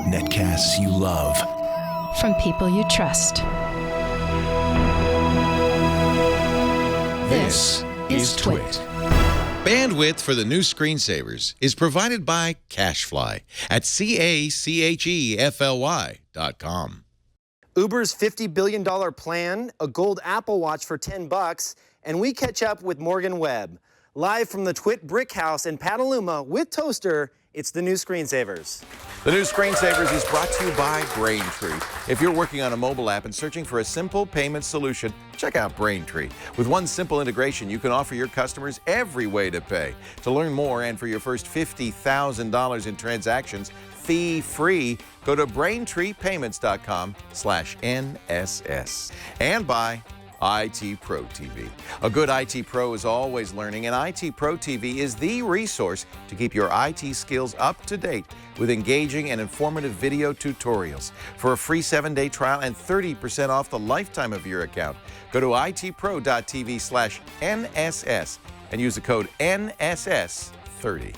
Netcasts you love. From people you trust. This is Twit. Bandwidth for the new screensavers is provided by CashFly at CACHEFLY.com. Uber's $50 billion plan, a gold Apple Watch for $10, and we catch up with Morgan Webb. Live from the Twit Brick House in Petaluma with Toaster, it's the new Screensavers. The new Screensavers is brought to you by Braintree. If you're working on a mobile app and searching for a simple payment solution, check out Braintree. With one simple integration, you can offer your customers every way to pay. To learn more and for your first $50,000 in transactions, fee-free, go to BraintreePayments.com/NSS. And by IT Pro TV. A good IT Pro is always learning, and IT Pro TV is the resource to keep your IT skills up to date with engaging and informative video tutorials. For a free 7-day trial and 30% off the lifetime of your account, go to itpro.tv/NSS and use the code NSS30.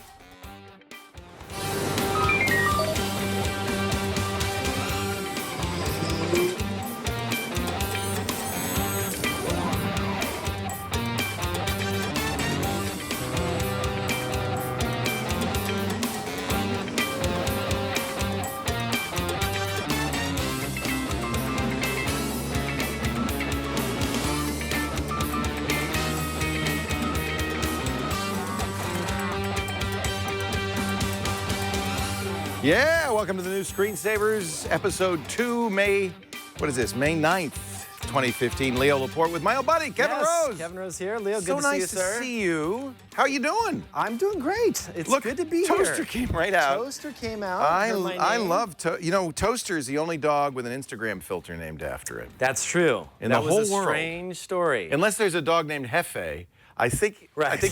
Yeah, welcome to the new Screensavers, episode 2, May 9th, 2015. Leo Laporte with my old buddy, Kevin Rose. Kevin Rose here. Leo, So good to see you, nice to sir. see you. How are you doing? I'm doing great. It's Look, good to be Toaster here. came right out. Toaster came out. I Heard my name. love, Toaster is the only dog with an Instagram filter named after it. That's true. In that the was whole a world. strange story. Unless there's a dog named Hefe, I think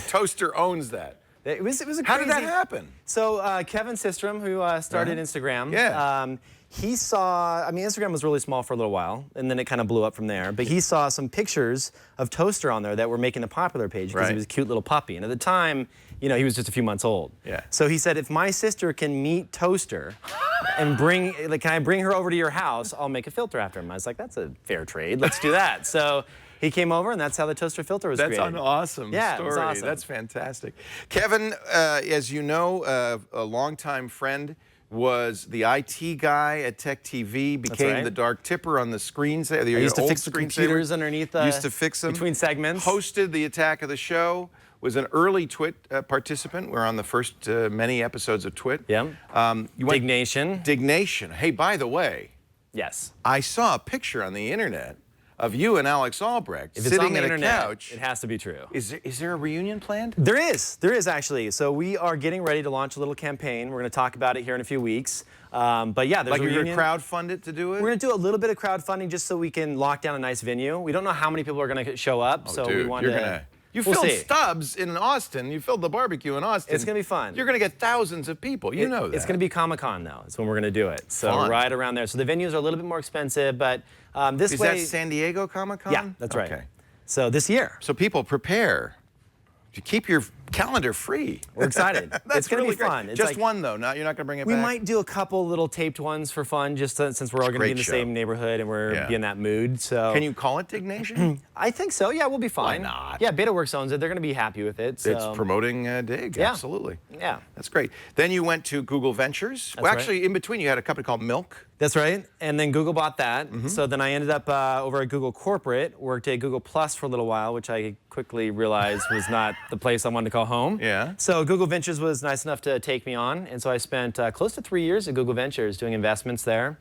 Toaster owns that. It was a How did that crazy- happen? So Kevin Systrom, who started Instagram, Yeah. he saw, Instagram was really small for a little while, and then it kind of blew up from there. But he saw some pictures of Toaster on there that were making a popular page because he Right. was a cute little puppy. And at the time, he was just a few months old. Yeah. So he said, if my sister can meet Toaster and can I bring her over to your house, I'll make a filter after him. I was like, that's a fair trade. Let's do that. So he came over, and that's how the Toaster filter was created. That's an awesome Yeah, story. it was awesome. That's fantastic. Kevin, as you know, a longtime friend, was the IT guy at Tech TV, became right. the dark tipper on the screens. I used to fix the computers underneath used to fix them. between segments. Hosted the Attack of the Show. Was an early Twit participant. We're on the first many episodes of Twit. Yeah. Dignation. Dignation. Hey, by the way, Yes. I saw a picture on the internet of you and Alex Albrecht If it's on sitting the at internet, a couch. it has to be true. Is there a reunion planned? There is actually. So we are getting ready to launch a little campaign. We're going to talk about it here in a few weeks. But yeah, there's Like a you're going reunion. to crowdfund it to do it? We're going to do a little bit of crowdfunding just so we can lock down a nice venue. We don't know how many people are going to show up, so Dude, we want you're to. gonna. You we'll filled see. Stubbs in Austin. You filled the barbecue in Austin. It's gonna be fun. You're gonna get thousands of people. You know that. It's going to be Comic-Con though. It's when we're going to do it. So Fun. right around there. So the venues are a little bit more expensive, but this Is way. that San Diego Comic-Con? Yeah, that's right. Okay. So this year. So people prepare to keep your calendar free. We're excited. That's it's going to really be great. fun. It's Just like, one though. You're not gonna bring it we back. might do a couple little taped ones for fun, just since we're all going to be in the great show. same neighborhood and we're Yeah. be in that mood. So Can you call it Dignation? I think so. Yeah, we'll be fine. not? Yeah, BetaWorks owns it. They're going to be happy with it. So. It's promoting Dig. Yeah. Absolutely. Yeah. That's great. Then you went to Google Ventures. Well, right. actually, in between, you had a company called Milk. That's right. And then Google bought that. Mm-hmm. So then I ended up over at Google Corporate, worked at Google Plus for a little while, which I quickly realized was not the place I wanted to call home. Yeah. So Google Ventures was nice enough to take me on. And so I spent close to 3 years at Google Ventures doing investments there.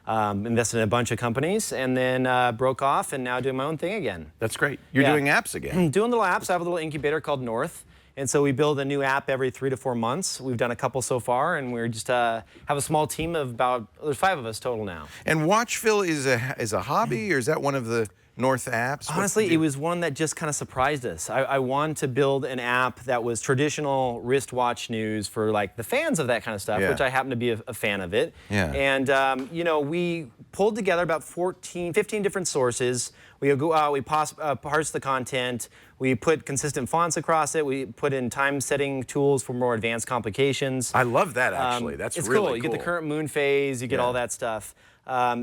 Invested in a bunch of companies, and then broke off, and now doing my own thing again. That's great. You're Yeah. doing apps again. Doing little apps. I have a little incubator called North. And so we build a new app every 3 to 4 months. We've done a couple so far, and we're just have a small team of there's 5 of us total now. And Watchville is a hobby, or is that one of the North apps? Honestly, it was one that just kind of surprised us. I wanted to build an app that was traditional wristwatch news for like the fans of that kind of stuff, Yeah. which I happen to be a fan of it. Yeah. And you know, we pulled together about 15 different sources. We go out, we parse the content, we put consistent fonts across it, we put in time-setting tools for more advanced complications. I love that, actually. That's it's really cool. You get the current moon phase, you get all that stuff.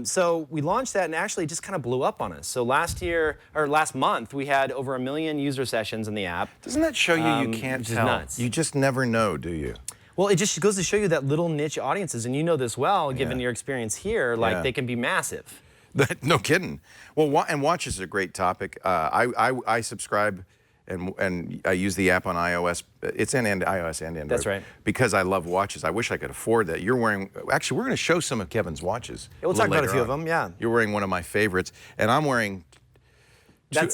So we launched that and actually just kind of blew up on us. So last month, we had over 1 million user sessions in the app. Doesn't that show you can't which is tell? nuts. You just never know, do you? Well, it just goes to show you that little niche audiences, and you know this well, given your experience here, like they can be massive. No kidding. Well, and watches are a great topic. I subscribe and I use the app on iOS. It's in iOS and Android. That's right. Because I love watches. I wish I could afford that. You're wearing, actually, we're going to show some of Kevin's watches. Yeah, we'll talk about a few of them, yeah. You're wearing one of my favorites, and I'm wearing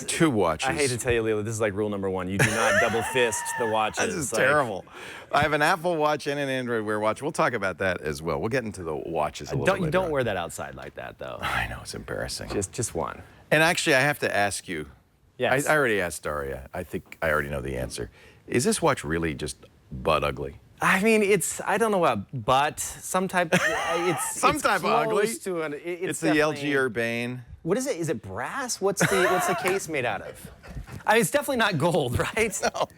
two watches. I hate to tell you, Leila, this is like rule number 1. You do not double fist the watches. This is terrible. I have an Apple Watch and an Android Wear watch. We'll talk about that as well. We'll get into the watches a little bit later Don't on. wear that outside like that, though. I know, it's embarrassing. Just one. And actually, I have to ask you. Yes. I already asked Daria. I think I already know the answer. Is this watch really butt ugly? I mean, I don't know what, but some type, it's type of ugly. It's the LG Urbane. What is it? Is it brass? What's the case made out of? I mean, it's definitely not gold, right? No.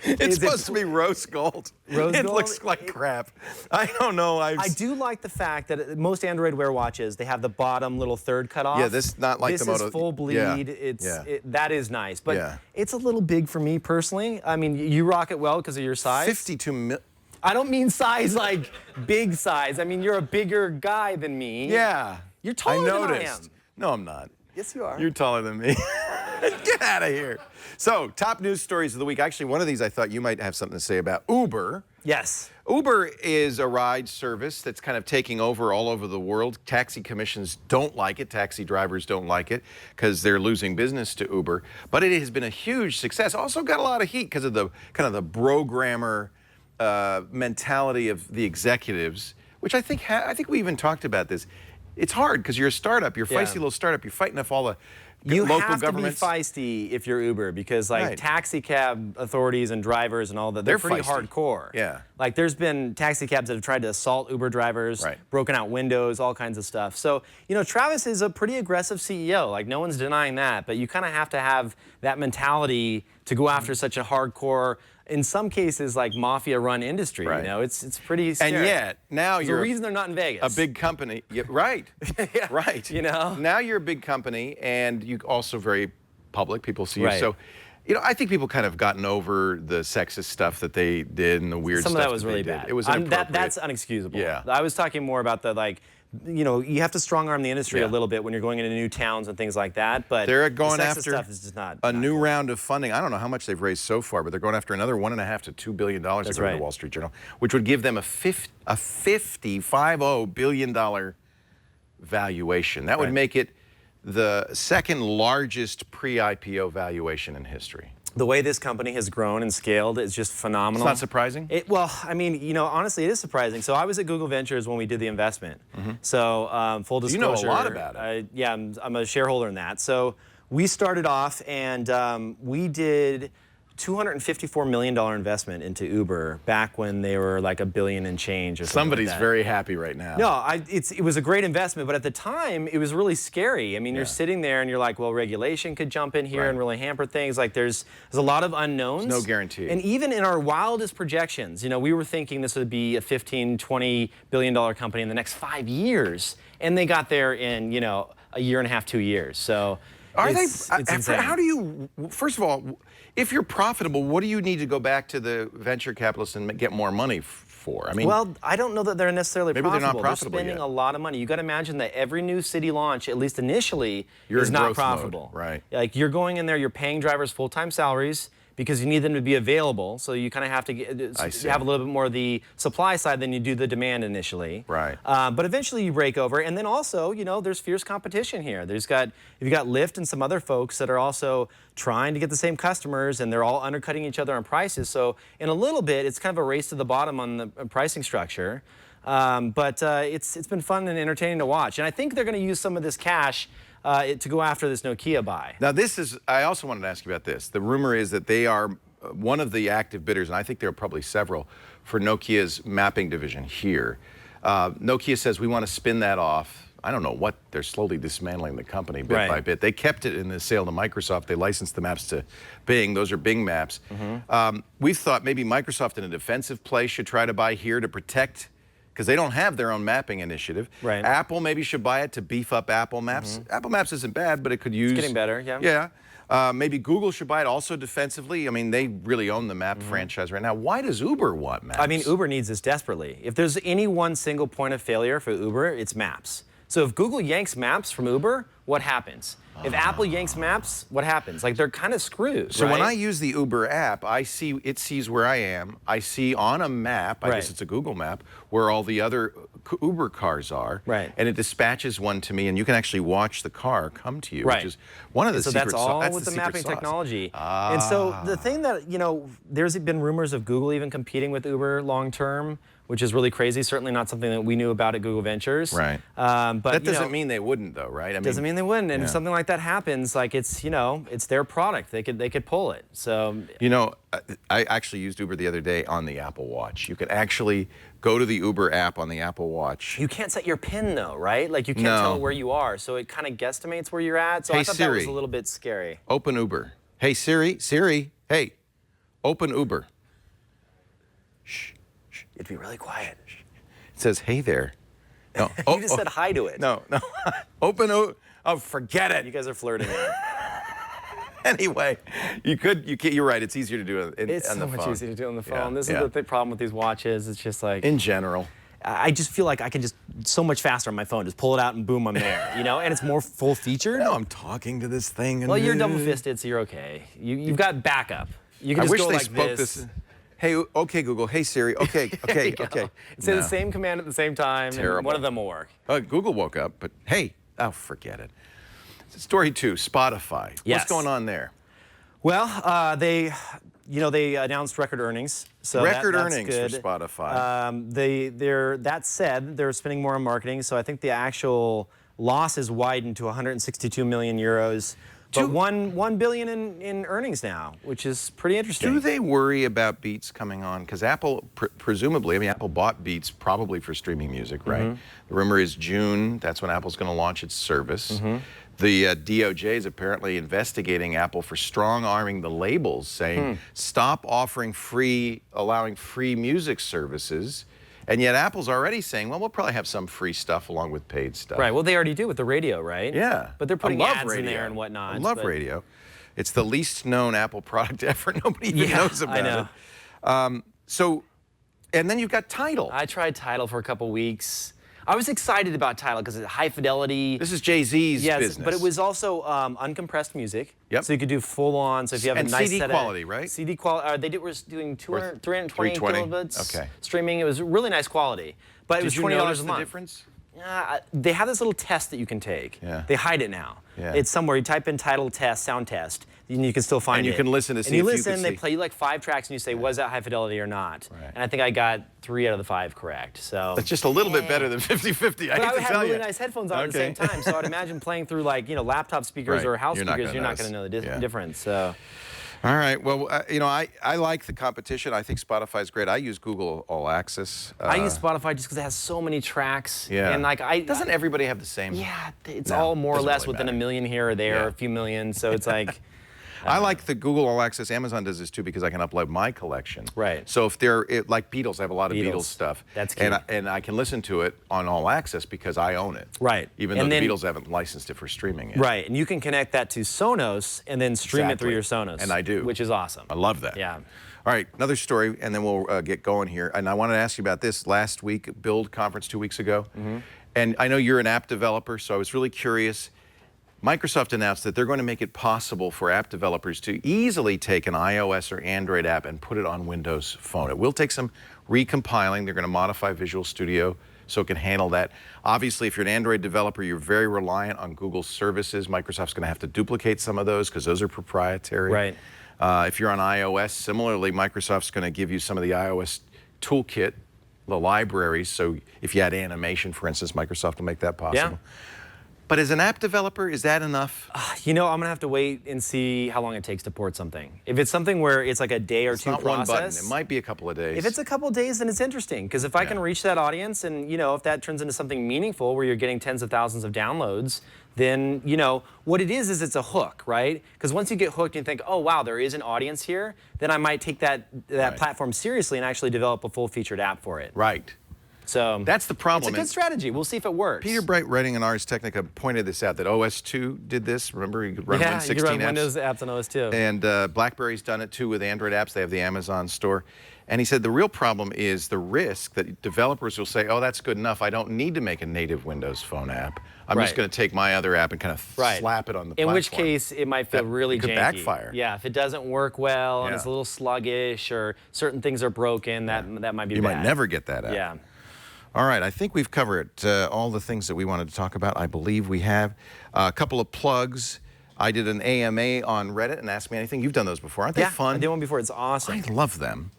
It's supposed to be rose gold. Rose it gold? looks like crap. I don't know. I do like the fact that most Android Wear watches, they have the bottom little third cut off. Yeah, this not like the Moto. This is full bleed. Yeah. That is nice, but it's a little big for me personally. I mean, you rock it well because of your size. 52 mil. I don't mean size like big size. I mean, you're a bigger guy than me. Yeah. You're taller I noticed. than I am. No, I'm not. Yes, you are. You're taller than me. Get out of here. So, top news stories of the week. Actually, one of these I thought you might have something to say about. Uber. Yes. Uber is a ride service that's kind of taking over all over the world. Taxi commissions don't like it. Taxi drivers don't like it because they're losing business to Uber. But it has been a huge success. Also got a lot of heat because of the kind of the programmer mentality of the executives, which I think we even talked about this. It's hard because you're a startup. You're a feisty little startup. You're fighting off all the local governments. You have to be feisty if you're Uber because like taxi cab authorities and drivers and all that, they're pretty feisty. hardcore. Yeah. Like there's been taxi cabs that have tried to assault Uber drivers, broken out windows, all kinds of stuff. So, you know, Travis is a pretty aggressive CEO. Like no one's denying that, but you kind of have to have that mentality to go after such a hardcore, in some cases, like mafia-run industry. You know, it's pretty scary. And yet now There's you're a reason they're not in Vegas. a big company. Yeah, right. Right. You know. Now you're a big company, and you also very public. People see you. Right. So, you know, I think people kind of gotten over the sexist stuff that they did and the weird stuff. Some of that was they really did. bad. It was inappropriate. That's unexcusable. Yeah. I was talking more about the like. You know, you have to strong arm the industry a little bit when you're going into new towns and things like that. But they're going the sexist after stuff is just not a new round of funding. I don't know how much they've raised so far, but they're going after another $1.5 to $2 billion. According to the Wall Street Journal, which would give them a $50 billion valuation. That would make it the second largest pre-IPO valuation in history. The way this company has grown and scaled is just phenomenal. It's not surprising? Well, I mean, you know, honestly, it is surprising. So I was at Google Ventures when we did the investment. So full disclosure. You know a lot about it. Yeah, I'm a shareholder in that. So we started off and we did $254 million investment into Uber back when they were like $1 billion and change or something. Somebody's like that. very happy right now. No, it was a great investment, but at the time it was really scary. I mean, you're sitting there and you're like, well, regulation could jump in here and really hamper things. Like there's a lot of unknowns. No guarantee. And even in our wildest projections, you know, we were thinking this would be a $15, $20 billion company in the next 5 years, and they got there in, you know, a year and a half, 2 years. So it's insane. How do you, first of all, if you're profitable, what do you need to go back to the venture capitalists and get more money for? I mean, well, I don't know that they're necessarily maybe profitable. they're not profitable They're spending yet. a lot of money. You got to imagine that every new city launch, at least initially, You're is in not growth mode, profitable. right. Like you're going in there, you're paying drivers full-time salaries because you need them to be available. So you kind of have to have a little bit more of the supply side than you do the demand initially. Right. But eventually you break over, and then also, you know, there's fierce competition here. You've got Lyft and some other folks that are also trying to get the same customers, and they're all undercutting each other on prices. So in a little bit, it's kind of a race to the bottom on the pricing structure. But it's been fun and entertaining to watch. And I think they're going to use some of this cash to go after this Nokia buy. Now I also wanted to ask you about this. The rumor is that they are one of the active bidders, and I think there are probably several, for Nokia's mapping division here. Nokia says we want to spin that off. I don't know what, they're slowly dismantling the company bit by bit. They kept it in the sale to Microsoft. They licensed the maps to Bing. Those are Bing maps. We've thought maybe Microsoft in a defensive play should try to buy here to protect, because they don't have their own mapping initiative. Apple maybe should buy it to beef up Apple Maps. Apple Maps isn't bad, but it could use... It's getting better, yeah. Yeah. Maybe Google should buy it also defensively. I mean, they really own the map franchise right now. Why does Uber want maps? I mean, Uber needs this desperately. If there's any one single point of failure for Uber, it's maps. So if Google yanks maps from Uber, what happens? If Apple yanks maps, what happens? Like, they're kind of screwed, So when I use the Uber app, it sees where I am. I see on a map, I guess it's a Google map, where all the other Uber cars are. And it dispatches one to me, and you can actually watch the car come to you, which is one of the secret sauce. So that's all with the mapping technology. And so the thing that, you know, there's been rumors of Google even competing with Uber long term, which is really crazy. Certainly not something that we knew about at Google Ventures. But that doesn't mean they wouldn't, though, right? I mean, doesn't mean they wouldn't. And if something like that happens, like, it's, you know, it's their product. They could pull it. So, you know, I actually used Uber the other day on the Apple Watch. You can actually go to the Uber app on the Apple Watch. You can't set your PIN, though, right? Like, you can't tell where you are. So it kind of guesstimates where you're at. So I thought that was a little bit scary. Open Uber. Hey, Siri, hey, open Uber. Shh. It'd be really quiet. It says, hey there. No. You just said hi to it. No. Open Uber. Oh, forget it. You guys are flirting. Anyway, you're right. It's easier to do it on the phone. It's so much easier to do on the phone. This is the problem with these watches. It's just like... In general. I just feel like I can just so much faster on my phone. Just pull it out and boom, I'm there. You know, and it's more full featured. No, I'm talking to this thing. And well, you're double-fisted, so you're okay. You've got backup. You can just go like this. Hey, okay, Google. Hey, Siri. Okay. Say the same command at the same time. Terrible. And one of them will work. Google woke up, but hey, forget it. Story 2, Spotify. What's going on there? Well, they announced record earnings. So record that's earnings good. for Spotify. That said, they're spending more on marketing. So I think the actual loss is widened to 162 million euros. But $1 billion in earnings now, which is pretty interesting. Do they worry about Beats coming on? Because Apple, presumably, I mean, Apple bought Beats probably for streaming music, right? The rumor is June, that's when Apple's going to launch its service. The DOJ is apparently investigating Apple for strong-arming the labels, saying, stop allowing free music services. And yet Apple's already saying, well, we'll probably have some free stuff along with paid stuff. Right, well, they already do with the radio, right? Yeah. But they're putting ads in there and whatnot. I love radio. It's the least known Apple product ever. Nobody even knows about it. I know. And then you've got Tidal. I tried Tidal for a couple weeks. I was excited about Tidal because it's high fidelity. This is Jay-Z's business. But it was also uncompressed music. So you could do full on. So if you have a nice CD set quality, of, right? CD quality. They were doing 320 kilobits streaming. It was really nice quality. But it was $20 a month. The difference? They have this little test that you can take. They hide it now. It's somewhere. You type in Tidal test, sound test, and you can still find it. And you can listen to see if you can listen, see. they play you like 5 tracks, and you say, was that high fidelity or not? And I think I got 3 out of the 5 correct. So that's just a little bit better than 50-50, I hate to tell you. really nice headphones on at the same time, so I'd imagine playing through like, you know, laptop speakers or house speakers, you're not going to know the difference. So. All right. Well, you know, I like the competition. I think Spotify's great. I use Google All Access. I use Spotify just because it has so many tracks. Yeah. And like doesn't everybody have the same? Yeah. It's all more or less within a million here or there, a few million. So it's like. I like the Google All Access. Amazon does this too because I can upload my collection. Right. So if like Beatles, I have a lot of Beatles stuff. That's key. And I can listen to it on All Access because I own it. Right. Even though the Beatles haven't licensed it for streaming yet. Right. And you can connect that to Sonos and then stream it through your Sonos. And I do. Which is awesome. I love that. Yeah. All right, another story, and then we'll get going here. And I wanted to ask you about this last week, Build conference 2 weeks ago. And I know you're an app developer, so I was really curious. Microsoft announced that they're going to make it possible for app developers to easily take an iOS or Android app and put it on Windows Phone. It will take some recompiling. They're going to modify Visual Studio so it can handle that. Obviously, if you're an Android developer, you're very reliant on Google's services. Microsoft's going to have to duplicate some of those because those are proprietary. Right. If you're on iOS, similarly, Microsoft's going to give you some of the iOS toolkit, the libraries. So if you had animation, for instance, Microsoft will make that possible. But as an app developer, is that enough? You know, I'm gonna have to wait and see how long it takes to port something. If it's something where it's like a day or two Not process, one button. It might be a couple of days. if it's a couple of days, then it's interesting. Because if I can reach that audience and, you know, if that turns into something meaningful where you're getting tens of thousands of downloads, then, you know, what it is it's a hook, right? Because once you get hooked and you think, oh, wow, there is an audience here, then I might take that platform seriously and actually develop a full-featured app for it. Right. So that's the problem. It's a good strategy. We'll see if it works. Peter Bright, writing in Ars Technica, pointed this out, that OS2 did this. Remember, you could run Win16 you can run apps. Windows apps on OS2. And BlackBerry's done it too with Android apps. They have the Amazon store. And he said the real problem is the risk that developers will say, oh, that's good enough. I don't need to make a native Windows Phone app. I'm just going to take my other app and kind of slap it on the platform. In which case, it might feel really janky. It could backfire. Yeah, if it doesn't work well and it's a little sluggish or certain things are broken, that might be bad. You might never get that app. Yeah. All right, I think we've covered all the things that we wanted to talk about. I believe we have. A couple of plugs. I did an AMA on Reddit and Ask Me Anything. You've done those before. Aren't they fun? I did one before. It's awesome. I love them.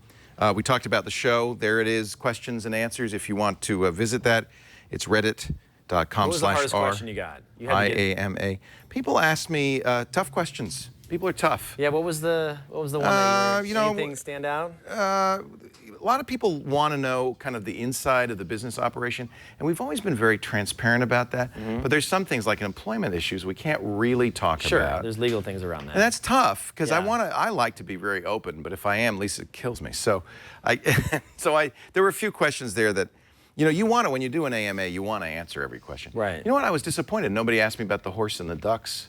We talked about the show. There it is, questions and answers. If you want to visit that, it's reddit.com/r. What was the hardest question you got? IAMA. People ask me tough questions. People are tough. Yeah, what was the one that anything stand out? A lot of people want to know kind of the inside of the business operation, and we've always been very transparent about that. But there's some things like employment issues we can't really talk about. Sure, there's legal things around that. And that's tough because I like to be very open, but if I am, Lisa kills me. So there were a few questions there that, you know, you want to, when you do an AMA, you want to answer every question. Right. You know what? I was disappointed. Nobody asked me about the horse and the ducks.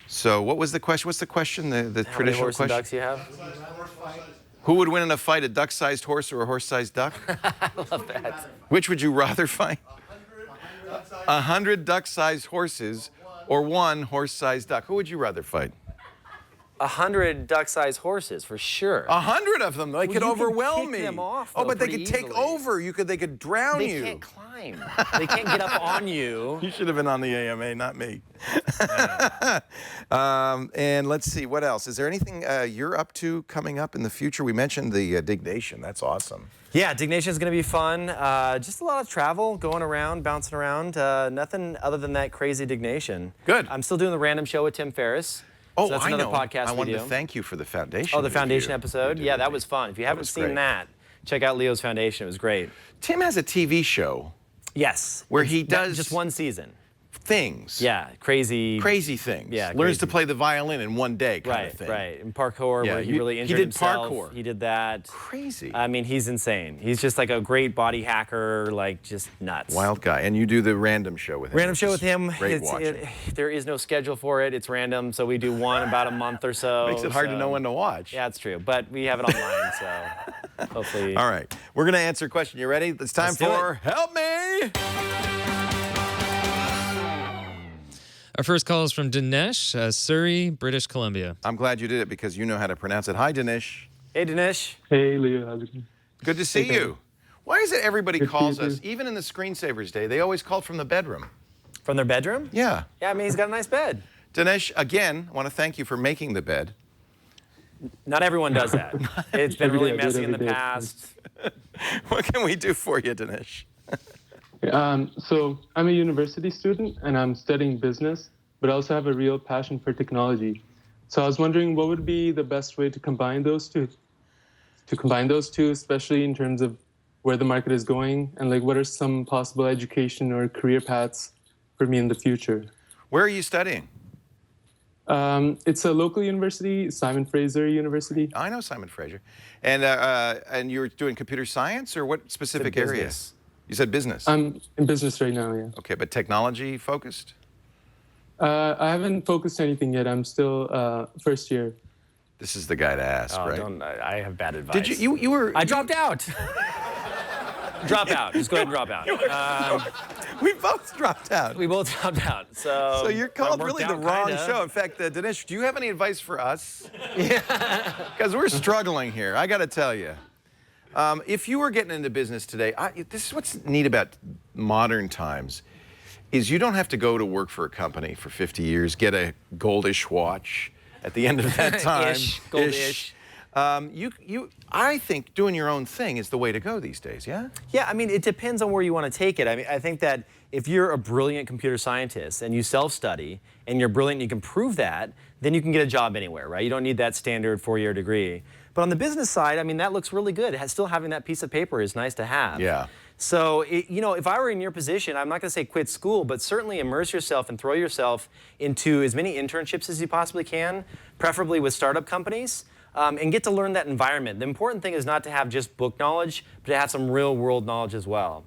So what was the question? What's the question? The How traditional many horse question? and ducks you have? Who would win in a fight, a duck-sized horse or a horse-sized duck? I love that. Which would you rather fight? 100 duck-sized horses or one horse-sized duck? Who would you rather fight? 100 duck-sized horses, for sure. 100 of them. They could overwhelm me. Them off, oh, though, but they could take easily. over. They could drown you. They can't climb. They can't get up on you. You should have been on the AMA, not me. And let's see, what else? Is there anything you're up to coming up in the future? We mentioned the Dignation. That's awesome. Yeah, Dignation is going to be fun. Just a lot of travel, going around, bouncing around. Nothing other than that crazy Dignation. Good. I'm still doing the random show with Tim Ferriss. Oh, so that's another podcast I wanted we to do. thank you for the Foundation. Oh, the Foundation episode? Yeah, that was fun. If you haven't seen that, check out Leo's Foundation. It was great. Tim has a TV show. Yes. Where he does just one season. Things. Yeah, crazy things. Yeah, learns to play the violin in one day kind of thing. Right, and parkour, where he really injured himself. Parkour. He did that. Crazy. I mean, he's insane. He's just like a great body hacker, like just nuts. Wild guy. And you do the random show with him. Random show with him. Great watching. There is no schedule for it. It's random, so we do one about a month or so. Makes it hard to know when to watch. Yeah, it's true. But we have it online, so hopefully. All right. We're going to answer a question. You ready? It's time for Help Me! Our first call is from Dinesh, Surrey, British Columbia. I'm glad you did it because you know how to pronounce it. Hi, Dinesh. Hey, Dinesh. Hey, Leo. How's it going? Good to see you. Why is it everybody calls us, even in the Screensavers Day, they always call from the bedroom? From their bedroom? Yeah. Yeah, I mean, he's got a nice bed. Dinesh, again, I want to thank you for making the bed. Not everyone does that. It's been really messy in the past. What can we do for you, Dinesh? So I'm a university student and I'm studying business, but I also have a real passion for technology. So I was wondering what would be the best way to combine those two? Especially in terms of where the market is going and like what are some possible education or career paths for me in the future? Where are you studying? It's a local university, Simon Fraser University. I know Simon Fraser. And you're doing computer science or what specific area? You said business. I'm in business right now, yeah. Okay, but technology focused? I haven't focused anything yet. I'm still first year. This is the guy to ask, right? I have bad advice. Did you were? I dropped out. Drop out. Just go ahead and drop out. We both dropped out. We both dropped out. So you're called really the wrong show. In fact, Dinesh, do you have any advice for us? Yeah. Because we're struggling here. I got to tell you. If you were getting into business today, this is what's neat about modern times, is you don't have to go to work for a company for 50 years, get a goldish watch at the end of that time. Goldish. I think doing your own thing is the way to go these days, yeah? Yeah, I mean, it depends on where you want to take it. I mean, I think that if you're a brilliant computer scientist and you self-study and you're brilliant and you can prove that, then you can get a job anywhere, right? You don't need that standard 4-year degree. But on the business side, I mean, that looks really good. Still having that piece of paper is nice to have. Yeah. So, you know, if I were in your position, I'm not going to say quit school, but certainly immerse yourself and throw yourself into as many internships as you possibly can, preferably with startup companies, and get to learn that environment. The important thing is not to have just book knowledge, but to have some real world knowledge as well.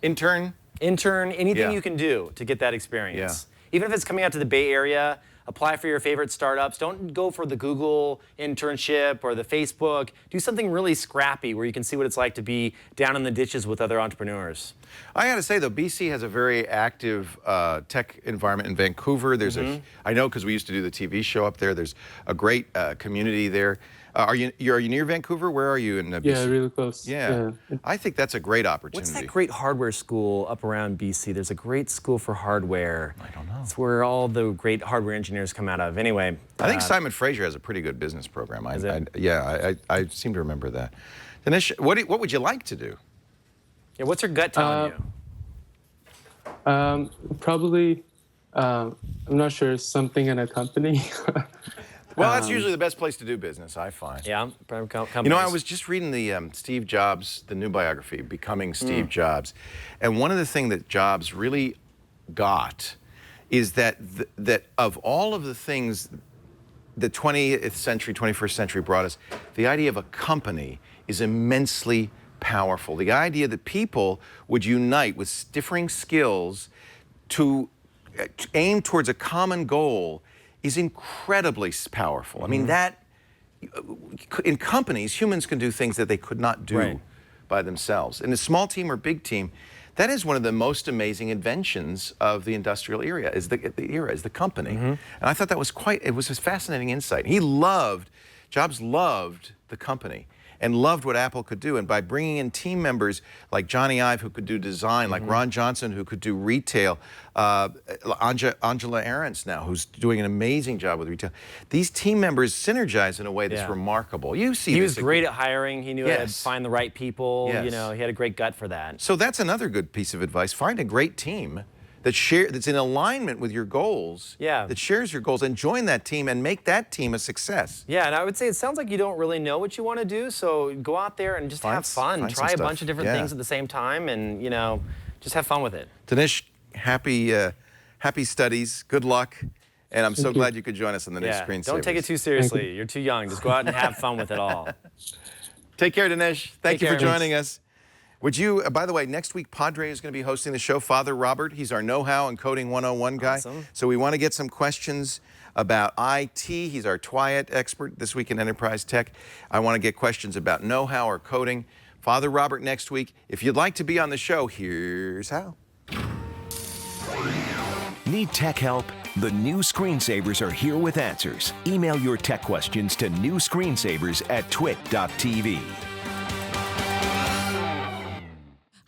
Intern, anything you can do to get that experience. Yeah. Even if it's coming out to the Bay Area, apply for your favorite startups. Don't go for the Google internship or the Facebook. Do something really scrappy where you can see what it's like to be down in the ditches with other entrepreneurs. I got to say, though, BC has a very active tech environment in Vancouver. There's I know because we used to do the TV show up there. There's a great community there. Are you near Vancouver? Where are you in BC? Yeah, really close. Yeah. I think that's a great opportunity. What's that great hardware school up around BC? There's a great school for hardware. I don't know. It's where all the great hardware engineers come out of. Anyway. I think Simon Fraser has a pretty good business program. I seem to remember that. Dinesh, what would you like to do? Yeah, what's your gut telling you? Probably, I'm not sure, something in a company. Well, that's usually the best place to do business, I find. Yeah, you know, I was just reading the Steve Jobs, the new biography, Becoming Steve Jobs, and one of the things that Jobs really got is that that of all of the things the 20th century, 21st century brought us, the idea of a company is immensely powerful. The idea that people would unite with differing skills to aim towards a common goal is incredibly powerful. I mean, that in companies, humans can do things that they could not do by themselves. In a small team or big team, that is one of the most amazing inventions of the industrial era, is the company. And I thought that was it was a fascinating insight. Jobs loved the company and loved what Apple could do. And by bringing in team members like Johnny Ive, who could do design, like Ron Johnson, who could do retail, Angela Ahrendts now, who's doing an amazing job with retail. These team members synergize in a way that's remarkable. You see, he was great at hiring. He knew how to find the right people. You know, he had a great gut for that. So that's another good piece of advice. Find a great team that's in alignment with your goals, that shares your goals, and join that team and make that team a success. Yeah, and I would say it sounds like you don't really know what you want to do, so go out there and just have fun. Try a bunch of different things at the same time, and, you know, just have fun with it. Dinesh, happy studies, good luck, and I'm so glad you could join us on the next Screen Savers. Don't take it too seriously. You're too young. Just go out and have fun with it all. Take care, Dinesh. Thank you for joining us. Would you, by the way, next week, Padre is going to be hosting the show, Father Robert. He's our know-how and coding 101 guy. Awesome. So we want to get some questions about IT. He's our TWIAT expert this week in Enterprise Tech. I want to get questions about know-how or coding. Father Robert next week. If you'd like to be on the show, here's how. Need tech help? The new Screensavers are here with answers. Email your tech questions to newscreensavers@twit.tv.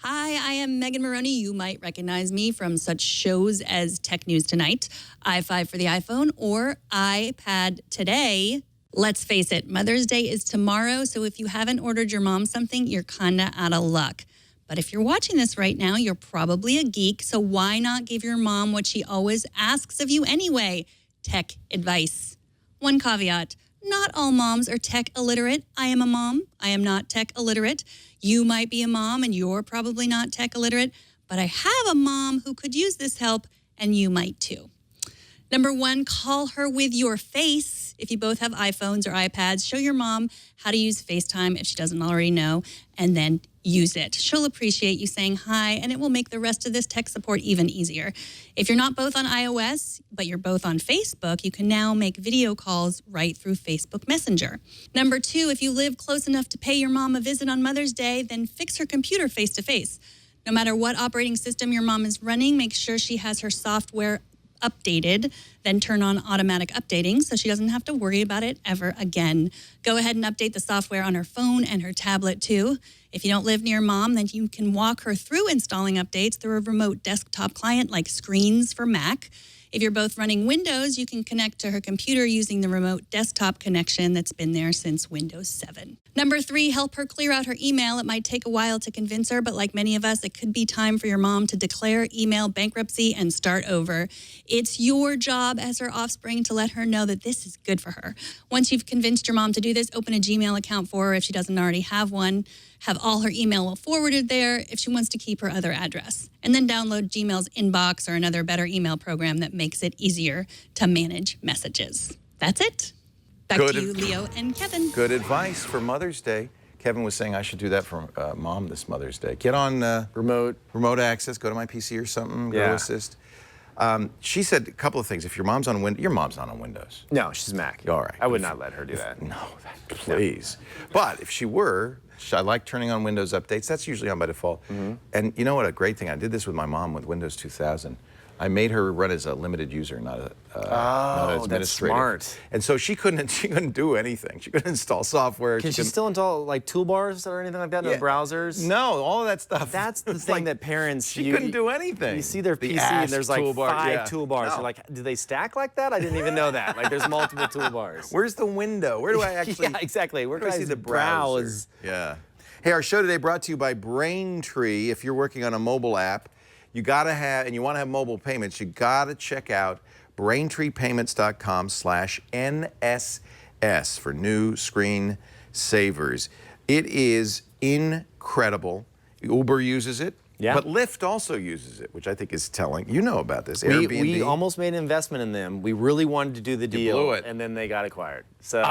Hi, I am Megan Morrone. You might recognize me from such shows as Tech News Tonight, i5 for the iPhone, or iPad Today. Let's face it, Mother's Day is tomorrow, so if you haven't ordered your mom something, you're kinda out of luck. But if you're watching this right now, you're probably a geek, so why not give your mom what she always asks of you anyway? Tech advice. One caveat, not all moms are tech illiterate. I am a mom. I am not tech illiterate. You might be a mom and you're probably not tech illiterate, but I have a mom who could use this help and you might too. Number one, call her with your face. If you both have iPhones or iPads, show your mom how to use FaceTime if she doesn't already know, and then use it. She'll appreciate you saying hi, and it will make the rest of this tech support even easier. If you're not both on iOS, but you're both on Facebook, you can now make video calls right through Facebook Messenger. Number two, if you live close enough to pay your mom a visit on Mother's Day, then fix her computer face-to-face. No matter what operating system your mom is running, make sure she has her software updated, then turn on automatic updating so she doesn't have to worry about it ever again. Go ahead and update the software on her phone and her tablet too. If you don't live near mom, then you can walk her through installing updates through a remote desktop client like Screens for Mac. If you're both running Windows, you can connect to her computer using the remote desktop connection that's been there since Windows 7. Number 3, help her clear out her email. It might take a while to convince her, but like many of us, it could be time for your mom to declare email bankruptcy and start over. It's your job as her offspring to let her know that this is good for her. Once you've convinced your mom to do this, open a Gmail account for her if she doesn't already have one. Have all her email forwarded there if she wants to keep her other address. And then download Gmail's Inbox or another better email program that makes it easier to manage messages. That's it. Back to you, Leo and Kevin. Good advice for Mother's Day. Kevin was saying I should do that for Mom this Mother's Day. Get on remote access, go to my PC or something, go assist. She said a couple of things. If your mom's on Windows, your mom's not on Windows. No, she's Mac. All right. I would not let her do that. No, please. But if she were, I like turning on Windows updates. That's usually on by default. And you know what? A great thing. I did this with my mom with Windows 2000. I made her run as a limited user, not an administrator. That's smart. And so she couldn't do anything. She couldn't install software. Can she still install like toolbars or anything like that in the browsers? No, all of that stuff. That's the thing that parents. She couldn't do anything. You see their PC and there's like 5 toolbars. You're like, do they stack like that? I didn't even know that. Like there's multiple toolbars. Where's the window? Where do I actually? Yeah, exactly. Where do I see the browse? Yeah. Hey, our show today brought to you by Braintree. If you're working on a mobile app, you gotta have, and you want to have mobile payments, you gotta check out BraintreePayments.com/NSS for new screen savers. It is incredible. Uber uses it. Yeah. But Lyft also uses it, which I think is telling. You know about this. We almost made an investment in them. We really wanted to do the deal. Blew it. And then they got acquired. So,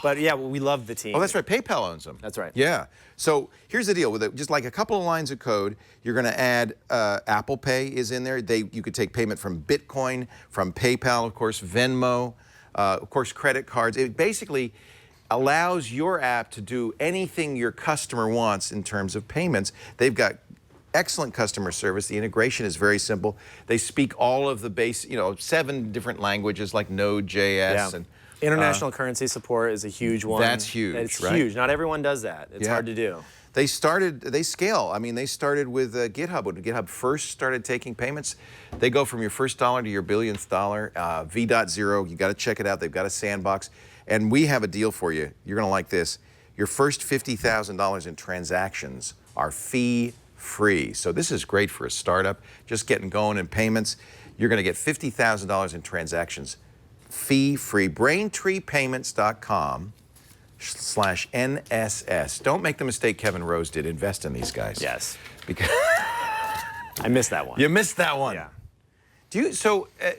but yeah, we love the team. Oh, that's right. PayPal owns them. That's right. Yeah. So here's the deal with it. Just like a couple of lines of code, you're going to add Apple Pay is in there. You could take payment from Bitcoin, from PayPal, of course, Venmo, of course, credit cards. It basically allows your app to do anything your customer wants in terms of payments. They've got excellent customer service. The integration is very simple. They speak all of the 7 different languages like Node.js and international currency support is a huge one. That's huge. It's right? huge. Not everyone does that. It's hard to do. They scale. I mean, they started with GitHub. When GitHub first started taking payments, they go from your first dollar to your billionth dollar. V.0, you got to check it out. They've got a sandbox. And we have a deal for you. You're going to like this. Your first $50,000 in transactions are fee-free. So this is great for a startup, just getting going in payments. You're going to get $50,000 in transactions fee-free. BraintreePayments.com/NSS. Don't make the mistake Kevin Rose did. Invest in these guys. Yes. Because I missed that one. You missed that one. Yeah.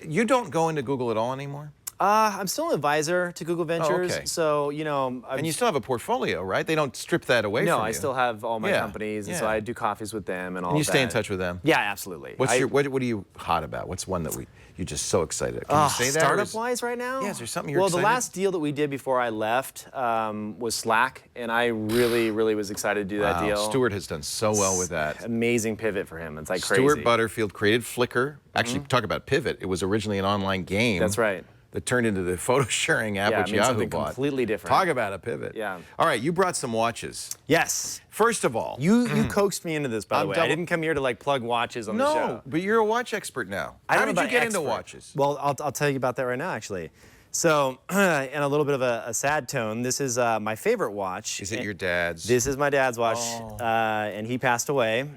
You don't go into Google at all anymore? I'm still an advisor to Google Ventures, okay. so And you still have a portfolio, right? They don't strip that away from you. No, I still have all my companies, and so I do coffees with them and all. And you that. stay in touch with them? Yeah, absolutely. What are you hot about? What's one that you're just so excited? Can you say that? Startup-wise right now? Yeah, is there something you're excited? excited? Well, the last deal that we did before I left was Slack, and I really, really was excited to do that deal. Stuart has done so well with that. Amazing pivot for him. It's like crazy. Stuart Butterfield created Flickr. Actually, talk about pivot. It was originally an online game. That's right. That turned into the photo sharing app, which Yahoo something bought. Completely different. Talk about a pivot. Yeah. All right, you brought some watches. Yes. First of all, you coaxed me into this, by the way. I didn't come here to like plug watches on the show. No, but you're a watch expert now. How did you get into watches? Well, I'll tell you about that right now, actually. So, in a little bit of a sad tone, this is my favorite watch. Is it your dad's? This is my dad's watch, and he passed away.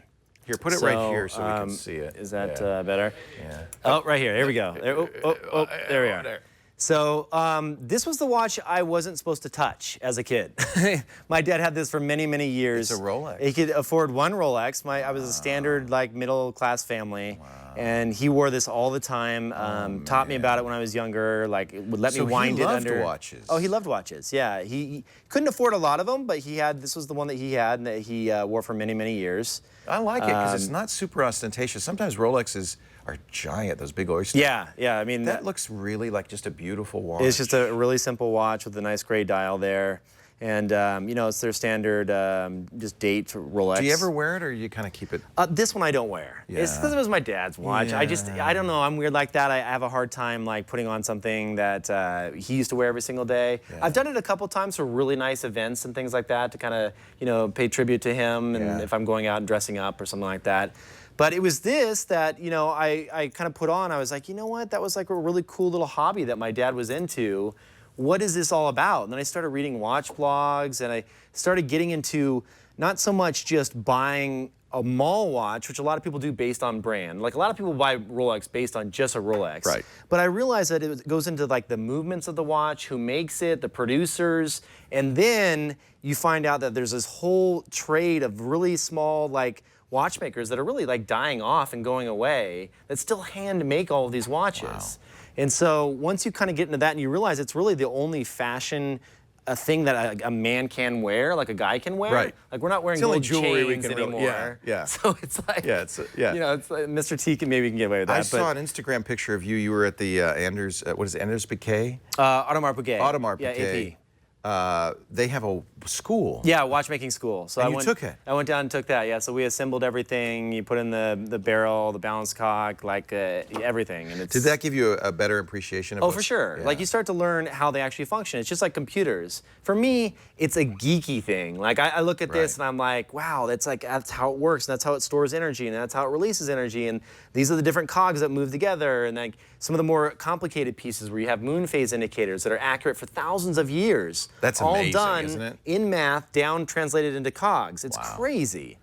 Here, put it right here so we can see it. Is that better? Yeah. Oh, right here. Here we go. There we are. There. So this was the watch I wasn't supposed to touch as a kid. My dad had this for many, many years. It's a Rolex. He could afford one Rolex. I was a standard middle class family, and he wore this all the time. Taught me about it when I was younger. Would let me wind it under. He loved watches. Oh, he loved watches. Yeah, he couldn't afford a lot of them, but this was the one that he had and that he wore for many, many years. I like it because it's not super ostentatious. Sometimes Rolexes are giant, those big oysters. Yeah. I mean, that looks really like just a beautiful watch. It's just a really simple watch with a nice gray dial there. And, you know, it's their standard just date Rolex. Do you ever wear it, or you kind of keep it? This one I don't wear. Yeah. It's because it was my dad's watch. Yeah. I don't know, I'm weird like that. I have a hard time like putting on something that he used to wear every single day. Yeah. I've done it a couple times for really nice events and things like that to kind of, you know, pay tribute to him, and if I'm going out and dressing up or something like that. But it was this that, you know, I kind of put on. I was like, you know what? That was like a really cool little hobby that my dad was into. What is this all about? And then I started reading watch blogs, and I started getting into not so much just buying a mall watch, which a lot of people do based on brand. Like a lot of people buy Rolex based on just a Rolex. Right. But I realized that it goes into like the movements of the watch, who makes it, the producers, and then you find out that there's this whole trade of really small like watchmakers that are really like dying off and going away that still hand make all of these watches. Wow. And so once you kind of get into that and you realize it's really the only fashion thing that a man can wear, like a guy can wear. Right. Like we're not wearing It's the only gold jewelry we chains can really- anymore. yeah. So it's like, Yeah, yeah. you know, it's like Mr. T can maybe get away with that. I but saw an Instagram picture of you. You were at the Anders, what is it, Anders Bouquet? Audemars Piguet. Audemars Yeah, Piguet. AP. They have a school. Yeah, watchmaking school. So And I you went, took it? I went down and took that. Yeah, so we assembled everything. You put in the barrel, the balance cock, like everything. And it's, Did that give you a better appreciation of Oh, what's- for sure. Yeah. Like you start to learn how they actually function. It's just like computers. For me, it's a geeky thing. Like I look at this Right. and I'm like, wow, that's how it works. And that's how it stores energy, and that's how it releases energy. And these are the different cogs that move together. And like some of the more complicated pieces where you have moon phase indicators that are accurate for thousands of years. That's all amazing, done isn't it? in math, down translated into cogs. It's Wow. crazy.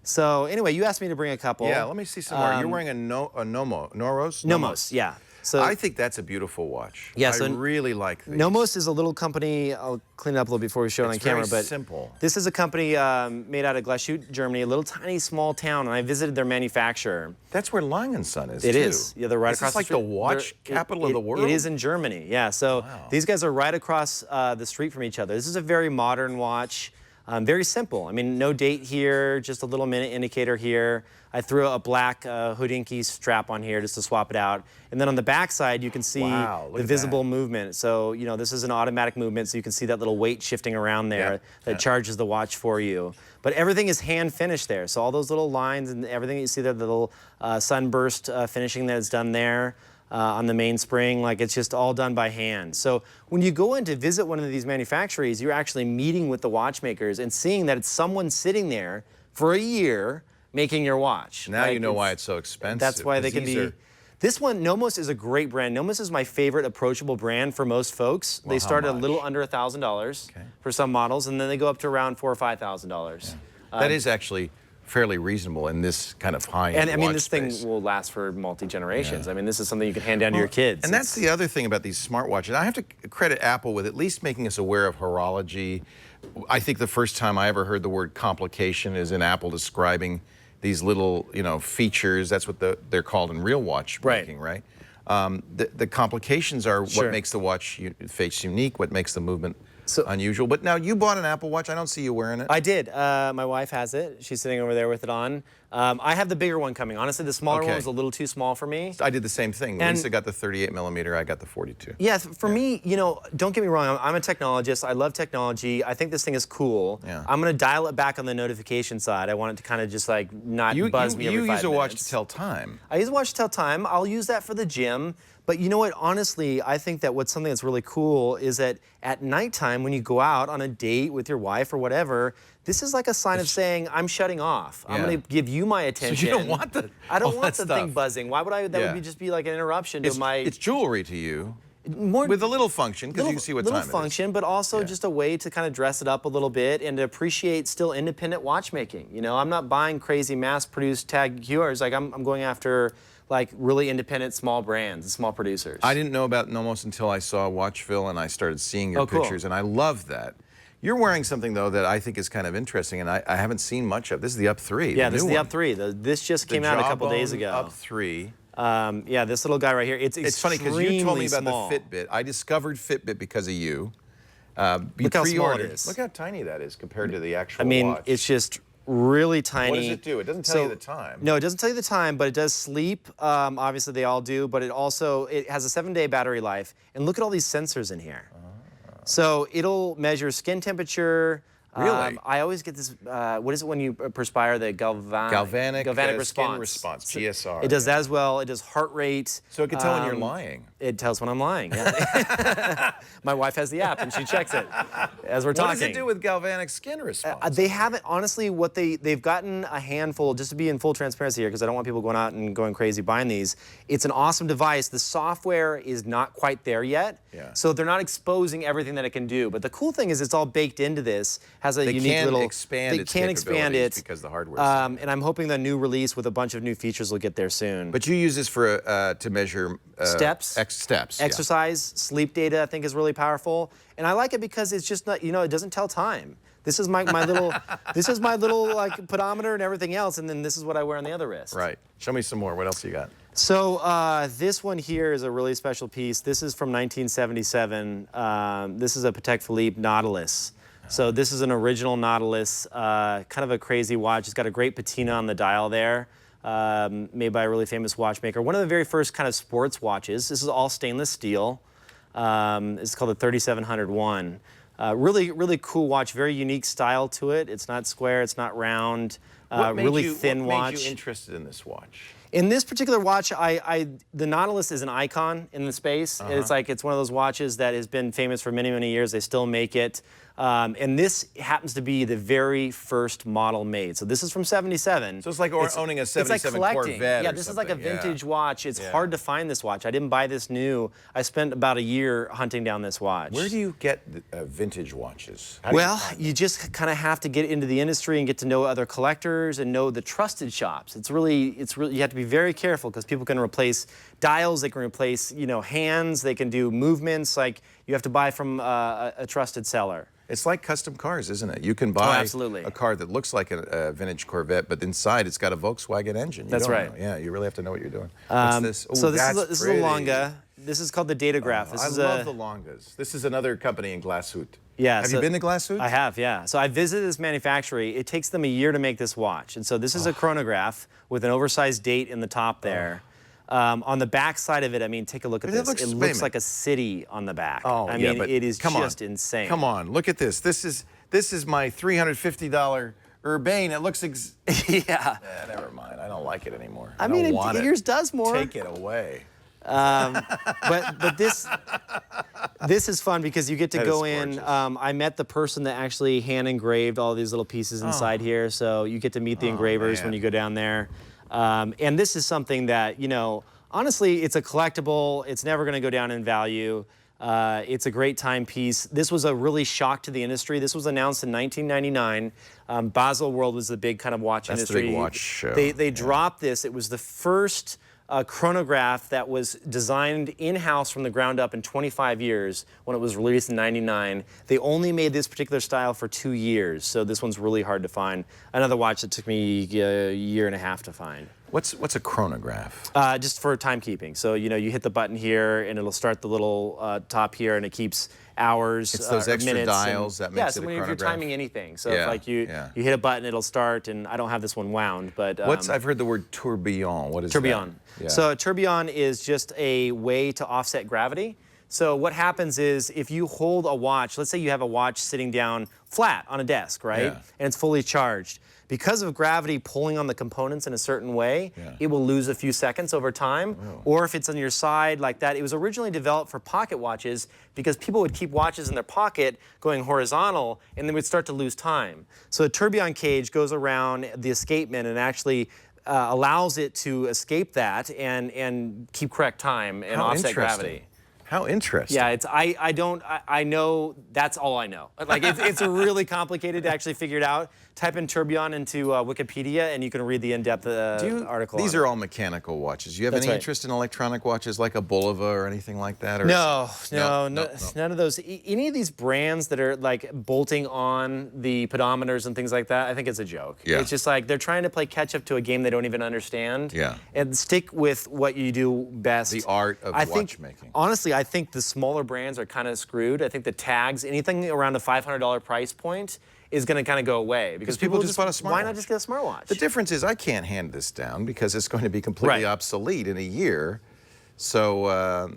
So anyway, you asked me to bring a couple. Yeah, let me see some more. You're wearing a Noros? Nomos, yeah. So I think that's a beautiful watch. Yeah, I so really like these. Nomos is a little company. I'll clean it up a little before we show it on It's camera. very But simple. This is a company made out of Glashütte, Germany, a little tiny small town, and I visited their manufacturer. That's where Lang & Son is, It too. is. Yeah, they're right This across is like the street. the watch capital of the world? It is in Germany, yeah. So these guys are right across the street from each other. This is a very modern watch. Very simple. I mean, no date here, just a little minute indicator here. I threw a black Hodinkee strap on here just to swap it out. And then on the back side, you can see Wow, look the at visible that. movement. So, you know, this is an automatic movement, so you can see that little weight shifting around there that charges the watch for you. But everything is hand finished there. So all those little lines and everything that you see there, the little sunburst finishing that is done there. On the mainspring, like it's just all done by hand. So when you go in to visit one of these manufacturers, you're actually meeting with the watchmakers and seeing that it's someone sitting there for a year making your watch. Now Like, you know why it's so expensive. That's why they 'cause can these be. are- This one, Nomos, is a great brand. Nomos is my favorite approachable brand for most folks. They how start at a much? little under $1,000 for some models, and then they go up to around $4,000 or $5,000. That is actually fairly reasonable in this kind of high-end And I mean, watch this thing space. will last for multi-generations. I mean, this is something you can hand down to your kids. And that's the other thing about these smartwatches. I have to credit Apple with at least making us aware of horology. I think the first time I ever heard the word complication is in Apple describing these little, you know, features. That's what they're called in real watchmaking, right? The complications are Sure. what makes the watch face unique, what makes the movement unusual. But now you bought an Apple Watch. I don't see you wearing it. I did. My wife has it. She's sitting over there with it on. I have the bigger one coming. Honestly, the smaller one Okay. was a little too small for me. I did the same thing. And- Lisa got the 38 millimeter. I got the 42. Yeah, for me, you know, don't get me wrong. I'm a technologist. I love technology. I think this thing is cool. Yeah. I'm going to dial it back on the notification side. I want it to kind of just like not buzz me every 5 minutes. use a watch to tell time. I use a watch to tell time. I'll use that for the gym. But you know what? Honestly, I think that what's something that's really cool is that at nighttime when you go out on a date with your wife or whatever, this is like a sign of saying, I'm shutting off. I'm Yeah. going to give you my attention. So you don't want I don't all want that the thing stuff. buzzing. Why would I? That Yeah. would just be like an interruption to my. It's jewelry to you. More, With a little function, because you can see what time little function, but also just a way to kind of dress it up a little bit and to appreciate still independent watchmaking. You know, I'm not buying crazy mass-produced tag QRs. Like I'm going after like really independent small brands, small producers. I didn't know about Nomos until I saw Watchville and I started seeing your Oh, cool. pictures, and I love that. You're wearing something, though, that I think is kind of interesting, and I haven't seen much of. This is the Up 3. Yeah, this is new the one. Up 3. This just came out a couple days ago. Up 3. Yeah, this little guy right here. It's funny because you told me about small. the Fitbit. I discovered Fitbit because of you. Look how small it pre-ordered. is. Look how tiny that is compared to the actual I mean, watch. it's just really tiny. What does it do? It doesn't tell you the time. No, it doesn't tell you the time, but it does sleep. Obviously, they all do. But it has a 7-day battery life. And look at all these sensors in here. So it'll measure skin temperature. Really? I always get this, what is it when you perspire, the galvanic response. Skin response, GSR. It does that as well. It does heart rate. So it can tell when you're lying. It tells when I'm lying. Yeah. My wife has the app and she checks it as we're talking. What does it do with galvanic skin response? They haven't, honestly, they've gotten a handful, just to be in full transparency here, because I don't want people going out and going crazy buying these. It's an awesome device. The software is not quite there yet. Yeah. So they're not exposing everything that it can do. But the cool thing is it's all baked into this. Has a unique can little. expand They its can expand it because the hardware. and I'm hoping the new release with a bunch of new features will get there soon. But you use this for to measure steps, steps, yeah. exercise, sleep data. I think is really powerful, and I like it because it's just not, it doesn't tell time. This is my little this is my little like pedometer and everything else, and then this is what I wear on the other wrist. Right. Show me some more. What else you got? So this one here is a really special piece. This is from 1977. This is a Patek Philippe Nautilus. So this is an original Nautilus, kind of a crazy watch. It's got a great patina on the dial there, made by a really famous watchmaker. One of the very first kind of sports watches. This is all stainless steel. It's called the 3701. Really, really cool watch. Very unique style to it. It's not square. It's not round. Really thin watch. What made you interested in this watch? In this particular watch, the Nautilus is an icon in the space. It's one of those watches that has been famous for many, many years. They still make it. And this happens to be the very first model made. So this is from 77. So it's like owning a 77 Corvette. Yeah, this is like a vintage watch. It's hard to find this watch. I didn't buy this new. I spent about a year hunting down this watch. Where do you get vintage watches? You just kind of have to get into the industry and get to know other collectors and know the trusted shops. It's really, you have to be very careful because people can replace dials, they can replace, hands, they can do movements. Like you have to buy from a trusted seller. It's like custom cars, isn't it? You can buy a car that looks like a vintage Corvette, but inside it's got a Volkswagen engine. That's right. Yeah, you really have to know what you're doing. What's this? Ooh, so this is a Longa. This is called the Datograph. I love the Longas. This is another company in Glashütte. Yeah. Have you been to Glashütte? I have, yeah. So I visited this manufactory. It takes them a year to make this watch. And so this is a chronograph with an oversized date in the top there. On the back side of it, I mean, take a look at this. It looks like a city on the back. I mean, but it is just insane. Come on, look at this. This is my $350 Urbane. It looks never mind. I don't like it anymore. I mean, yours does more. Take it away. But this is fun because you get to go in. I met the person that actually hand engraved all these little pieces inside here, so you get to meet the engravers when you go down there. And this is something that, honestly, it's a collectible. It's never going to go down in value. It's a great timepiece. This was a really shock to the industry. This was announced in 1999. Basel World was the big kind of watch industry. That's the big watch show. They dropped this. It was the first chronograph that was designed in-house from the ground up in 25 years when it was released in 99. They only made this particular style for 2 years, so this one's really hard to find. Another watch that took me a year and a half to find. What's a chronograph? Just for timekeeping. So, you hit the button here and it'll start the little top here and it keeps hours, it's those extra minutes dials that makes it a chronograph. If you're timing anything. So if you hit a button, it'll start, and I don't have this one wound, but... I've heard the word tourbillon. What is tourbillon. that? Yeah. So a tourbillon is just a way to offset gravity. So what happens is if you hold a watch, let's say you have a watch sitting down flat on a desk, right? Yeah. And it's fully charged. Because of gravity pulling on the components in a certain way, it will lose a few seconds over time. Oh. Or if it's on your side like that, it was originally developed for pocket watches because people would keep watches in their pocket going horizontal and they would start to lose time. So a tourbillon cage goes around the escapement and actually allows it to escape that and keep correct time and offset gravity. How interesting. Yeah, I know, that's all I know. Like, it's really complicated to actually figure it out. Type in tourbillon into Wikipedia and you can read the in-depth article. These are all mechanical watches. Do you have any interest in electronic watches like a Bulova or anything like that? Or no, none of those. Any of these brands that are like bolting on the pedometers and things like that, I think it's a joke. Yeah. It's just like they're trying to play catch up to a game they don't even understand. Yeah. And stick with what you do best. The art of watchmaking. Honestly, I think the smaller brands are kind of screwed. I think the tags, anything around a $500 price point, is going to kind of go away because people just bought a smartwatch. Why not just get a smartwatch? The difference is I can't hand this down because it's going to be completely obsolete in a year. So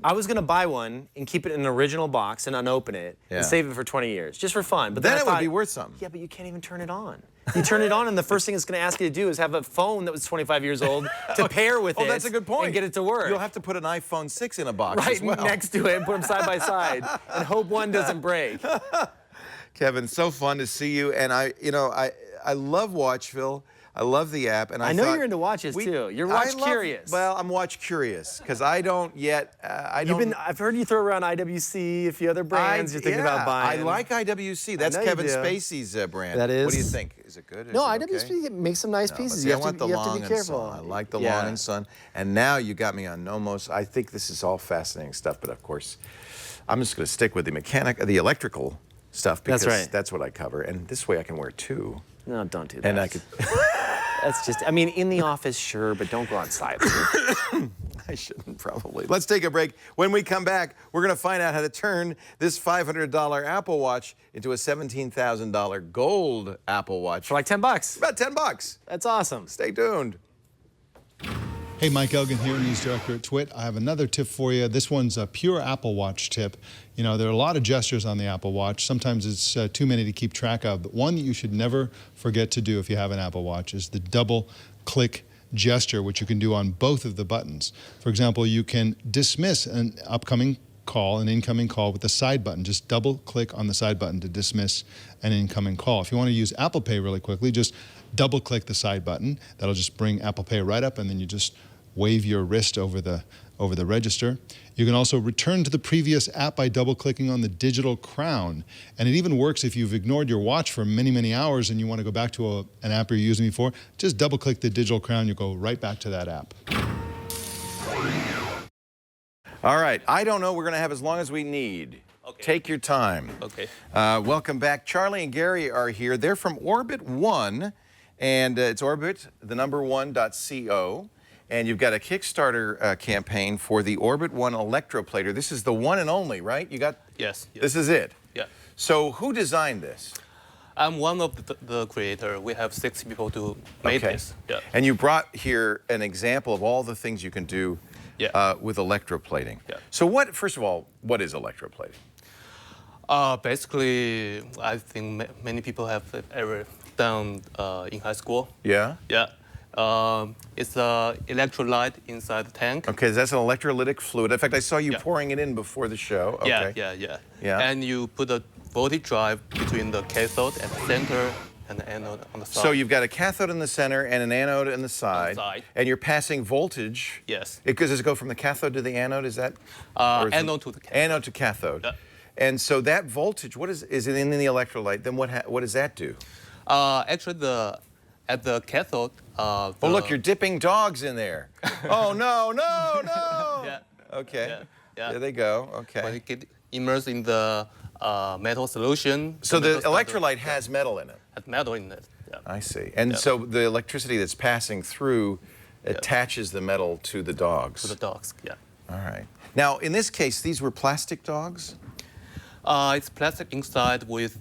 I was going to buy one and keep it in an original box and unopen it and save it for 20 years, just for fun. But then I it thought, would be worth something. Yeah, but you can't even turn it on. You turn it on, and the first thing it's going to ask you to do is have a phone that was 25 years old to pair with it. Oh, that's a good point. And get it to work. You'll have to put an iPhone 6 in a box right as well. next to it and put them side by side and hope one doesn't break. Kevin, so fun to see you. And I love Watchville. I love the app, and I know thought you're into watches too. You're watch curious. Well, I'm watch curious because I don't yet. I've heard you throw around IWC, a few other brands you're thinking about buying. I like IWC. That's Kevin Spacey's brand. That is. What do you think? Is it good? No, Is it IWC makes some nice pieces. See, You I have want to the be long and careful. sun. I like the long and sun. And now you got me on Nomos. I think this is all fascinating stuff, but of course, I'm just going to stick with the electrical stuff because that's what I cover. And this way I can wear two. No, don't do that. And I could. That's just, I mean, in the office, sure, but don't go outside. I shouldn't probably. Let's take a break. When we come back, we're going to find out how to turn this $500 Apple Watch into a $17,000 gold Apple Watch. For like 10 bucks. About 10 bucks. That's awesome. Stay tuned. Hey, Mike Elgan here, News Director at TWiT. I have another tip for you. This one's a pure Apple Watch tip. You know, there are a lot of gestures on the Apple Watch. Sometimes it's too many to keep track of. But one that you should never forget to do if you have an Apple Watch is the double-click gesture, which you can do on both of the buttons. For example, you can dismiss an upcoming call, an incoming call with the side button. Just double-click on the side button to dismiss an incoming call. If you want to use Apple Pay really quickly, just double-click the side button. That'll just bring Apple Pay right up, and then you just wave your wrist over the register. You can also return to the previous app by double-clicking on the digital crown. And it even works if you've ignored your watch for many, many hours and you want to go back to an app you're using before. Just double-click the digital crown, you'll go right back to that app. All right. I don't know. We're going to have as long as we need. Okay. Take your time. Okay. Welcome back. Charlie and Gary are here. They're from Orbit One, and it's Orbit, the number one.co. And you've got a Kickstarter campaign for the Orbit One electroplater. This is the one and only, right? You got? Yes. This is it? Yeah. So who designed this? I'm one of the creator. We have 6 people to make this. Yeah. And you brought here an example of all the things you can do with electroplating. Yeah. So first of all, what is electroplating? Basically, I think many people have ever done in high school. Yeah? Yeah. It's an electrolyte inside the tank. Okay, that's an electrolytic fluid. In fact, I saw you pouring it in before the show. Okay. Yeah. And you put a voltage drive between the cathode at the center and the anode on the side. So you've got a cathode in the center and an anode in the side. And you're passing voltage. Yes. Does it go from the cathode to the anode? Is that? Anode to the cathode. Anode to cathode. Yeah. And so that voltage, is it in the electrolyte? Then what does that do? Actually, at the cathode. Oh, look, you're dipping dogs in there. Oh, no. Yeah. Okay. Yeah. There they go. Okay. When it gets immersed in the metal solution. So the electrolyte has metal in it? Has metal in it, yeah. I see. And so the electricity that's passing through attaches the metal to the dogs? To the dogs, yeah. All right. Now, in this case, these were plastic dogs? It's plastic inside with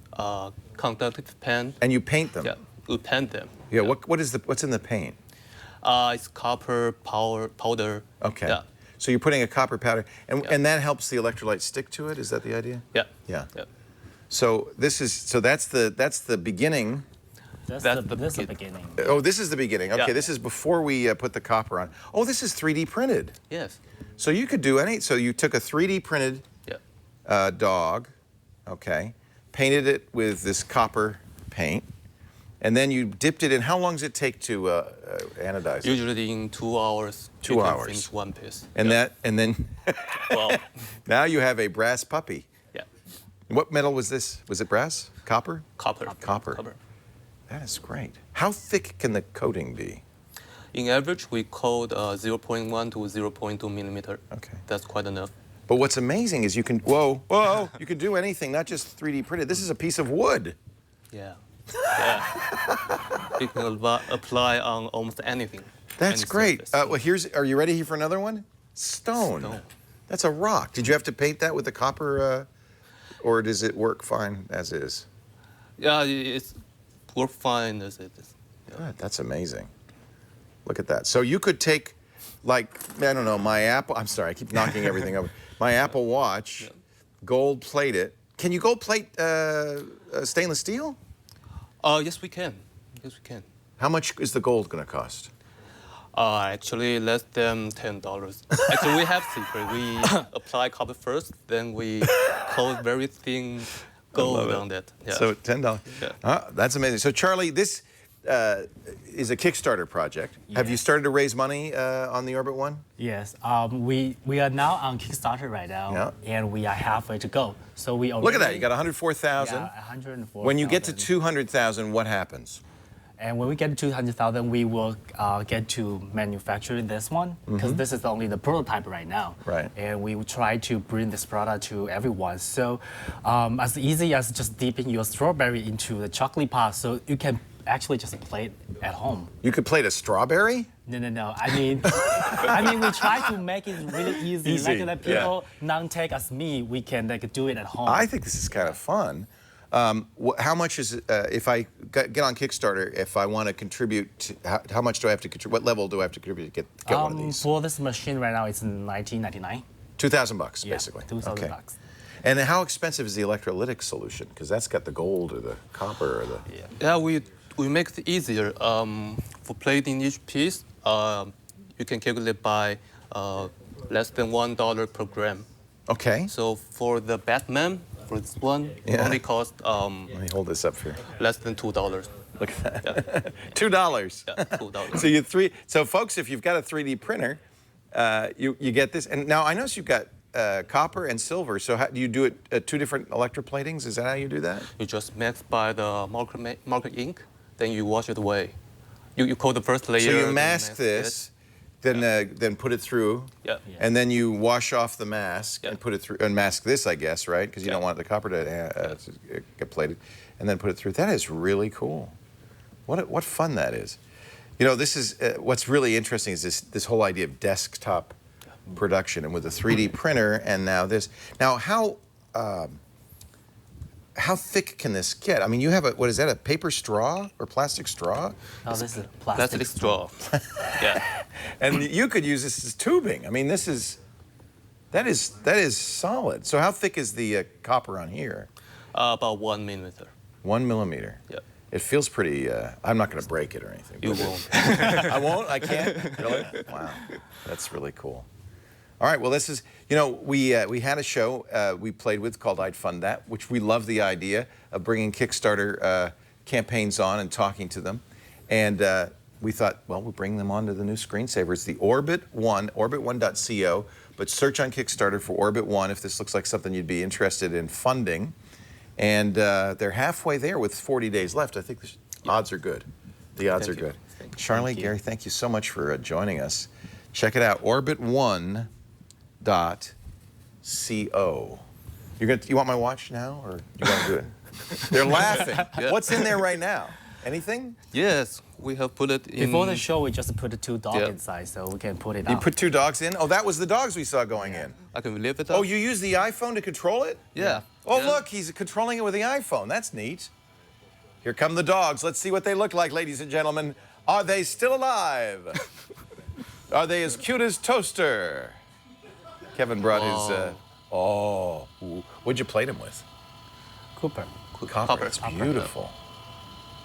conductive paint. And you paint them? Yeah, we paint them. Yeah. What's in the paint? It's copper powder. Okay. Yeah. So you're putting a copper powder, and that helps the electrolyte stick to it. Is that the idea? Yeah. Yeah. Yeah. So that's the beginning. This is the beginning. Oh, this is the beginning. Okay, Yeah. this is before we put the copper on. Oh, this is 3D printed. Yes. So you could do so you took a 3D printed dog, okay, painted it with this copper paint, and then you dipped it in. How long does it take to anodize it? Usually in 2 hours. 2 you can hours. finish one piece. And then Well, now you have a brass puppy. yeah. What metal was this? Was it brass? Copper? Copper. Copper. That is great. How thick can the coating be? In average, we coat 0.1 to 0.2 millimeter. Okay. That's quite enough. But what's amazing is you can, you can do anything, not just 3D printed. This is a piece of wood. Yeah. Yeah. You can apply on almost anything. That's any great. surface. Are you ready here for another one? Stone. That's a rock. Did you have to paint that with the copper, or does it work fine as is? Yeah, it's work fine as it is. Yeah. Good. That's amazing. Look at that. So you could take like, I don't know, my Apple, I'm sorry, I keep knocking everything over. My Apple Watch, gold plate it. Can you gold plate stainless steel? Yes, we can. Yes, we can. How much is the gold going to cost? Actually, less than $10. Actually, we have secret. We apply copper first, then we coat very thin gold on that. Yeah. So $10. Yeah. That's amazing. So Charlie, this is a Kickstarter project. Yes. Have you started to raise money on the Orbit One? Yes. We are now on Kickstarter right now, and we are halfway to go. So we already, look at that. You got 104,000. Yeah, 104,000. When you get to 200,000, what happens? And when we get to 200,000, we will get to manufacture this one because this is only the prototype right now. Right. And we will try to bring this product to everyone. So as easy as just dipping your strawberry into the chocolate pot, so you can actually just play it at home. You could plate a strawberry? No. I mean, we try to make it really easy. Like that people non-tech as me, we can do it at home. I think this is kind of fun. How much is it, if I get on Kickstarter, if I want to contribute, how much do I have to contribute? What level do I have to contribute to get one of these? For this machine right now, it's $19.99. $2,000 basically. $2,000 bucks. And how expensive is the electrolytic solution? Because that's got the gold or the copper or the... Yeah, we make it easier. For plating each piece, you can calculate by less than $1 per gram. Okay. So for the Batman, for this one, it only cost... Let me hold this up for you. Less than $2. Look at that. $2. Yeah, $2. So so folks, if you've got a 3D printer, you get this. And now I notice you've got copper and silver. So how, do you do it at two different electroplatings? Is that how you do that? You just mix by the marker ink, then you wash it away. You coat the first layer. So you mask this, then put it through, and then you wash off the mask and put it through, and mask this, I guess, right? Because you don't want the copper to get plated, and then put it through. That is really cool. What fun that is. You know, this is what's really interesting is this whole idea of desktop production, and with a 3D printer, and now this. Now, how thick can this get? I mean, you have what is that, a paper straw or plastic straw? No, this is plastic straw. Yeah. And you could use this as tubing. I mean, that is solid. So how thick is the copper on here? About 1 millimeter. 1 millimeter. Yeah. It feels pretty, I'm not going to break it or anything. You won't. I won't? I can't? Really? Wow. That's really cool. All right, well, this is, you know, we had a show we played with called I'd Fund That, which we love the idea of bringing Kickstarter campaigns on and talking to them. And we thought, well, we'll bring them on to the new screensaver. It's the Orbit One, orbit1.co, but search on Kickstarter for Orbit One if this looks like something you'd be interested in funding. And they're halfway there with 40 days left. I think the odds are good. The odds are good. Charlie, Gary, thank you so much for joining us. Check it out, orbit1.co. You want my watch now, or you want to do it? They're laughing. What's in there right now? Anything? Yes, we have put it in. Before the show, we just put the two dogs inside, so we can put it out. You put two dogs in? Oh, that was the dogs we saw going in. I can lift it up. Oh, you use the iPhone to control it? Yeah. Oh, look, he's controlling it with the iPhone. That's neat. Here come the dogs. Let's see what they look like, ladies and gentlemen. Are they still alive? Are they as cute as Toaster? Kevin brought his, what'd you plate him with? Copper. Copper. It's beautiful.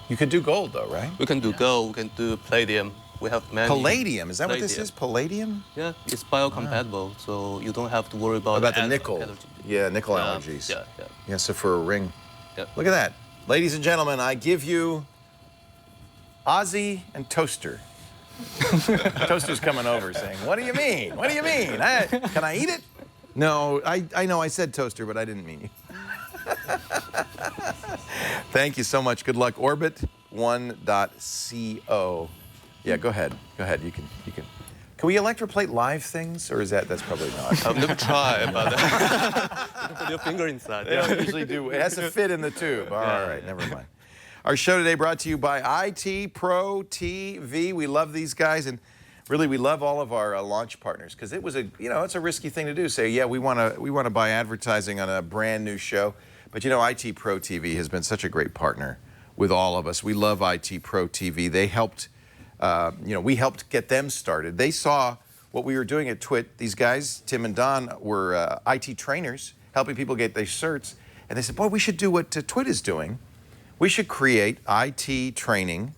You could do gold, though, right? We can do gold. We can do palladium. We have many. Palladium. Is that what this is? Palladium? Yeah, it's biocompatible, so you don't have to worry about the nickel. Allergy. Yeah, nickel allergies. Yeah. Yeah, so for a ring. Yeah. Look at that. Ladies and gentlemen, I give you Ozzy and Toaster. Toaster's coming over saying, what do you mean? What do you mean? Can I eat it? No, I know I said Toaster, but I didn't mean you. Thank you so much. Good luck. Orbit1.co. Yeah, go ahead. Go ahead. You can. Can we electroplate live things, or that's probably not? I've never tried, but you put your finger inside. They don't usually do. It has to fit in the tube. All right, never mind. Our show today brought to you by IT Pro TV. We love these guys, and really we love all of our launch partners because it was it's a risky thing to do. Say, yeah, we want to buy advertising on a brand new show, but IT Pro TV has been such a great partner with all of us. We love IT Pro TV. They helped, we helped get them started. They saw what we were doing at TWIT, these guys, Tim and Don, were IT trainers helping people get their certs. And they said, boy, we should do what TWIT is doing. We should create IT training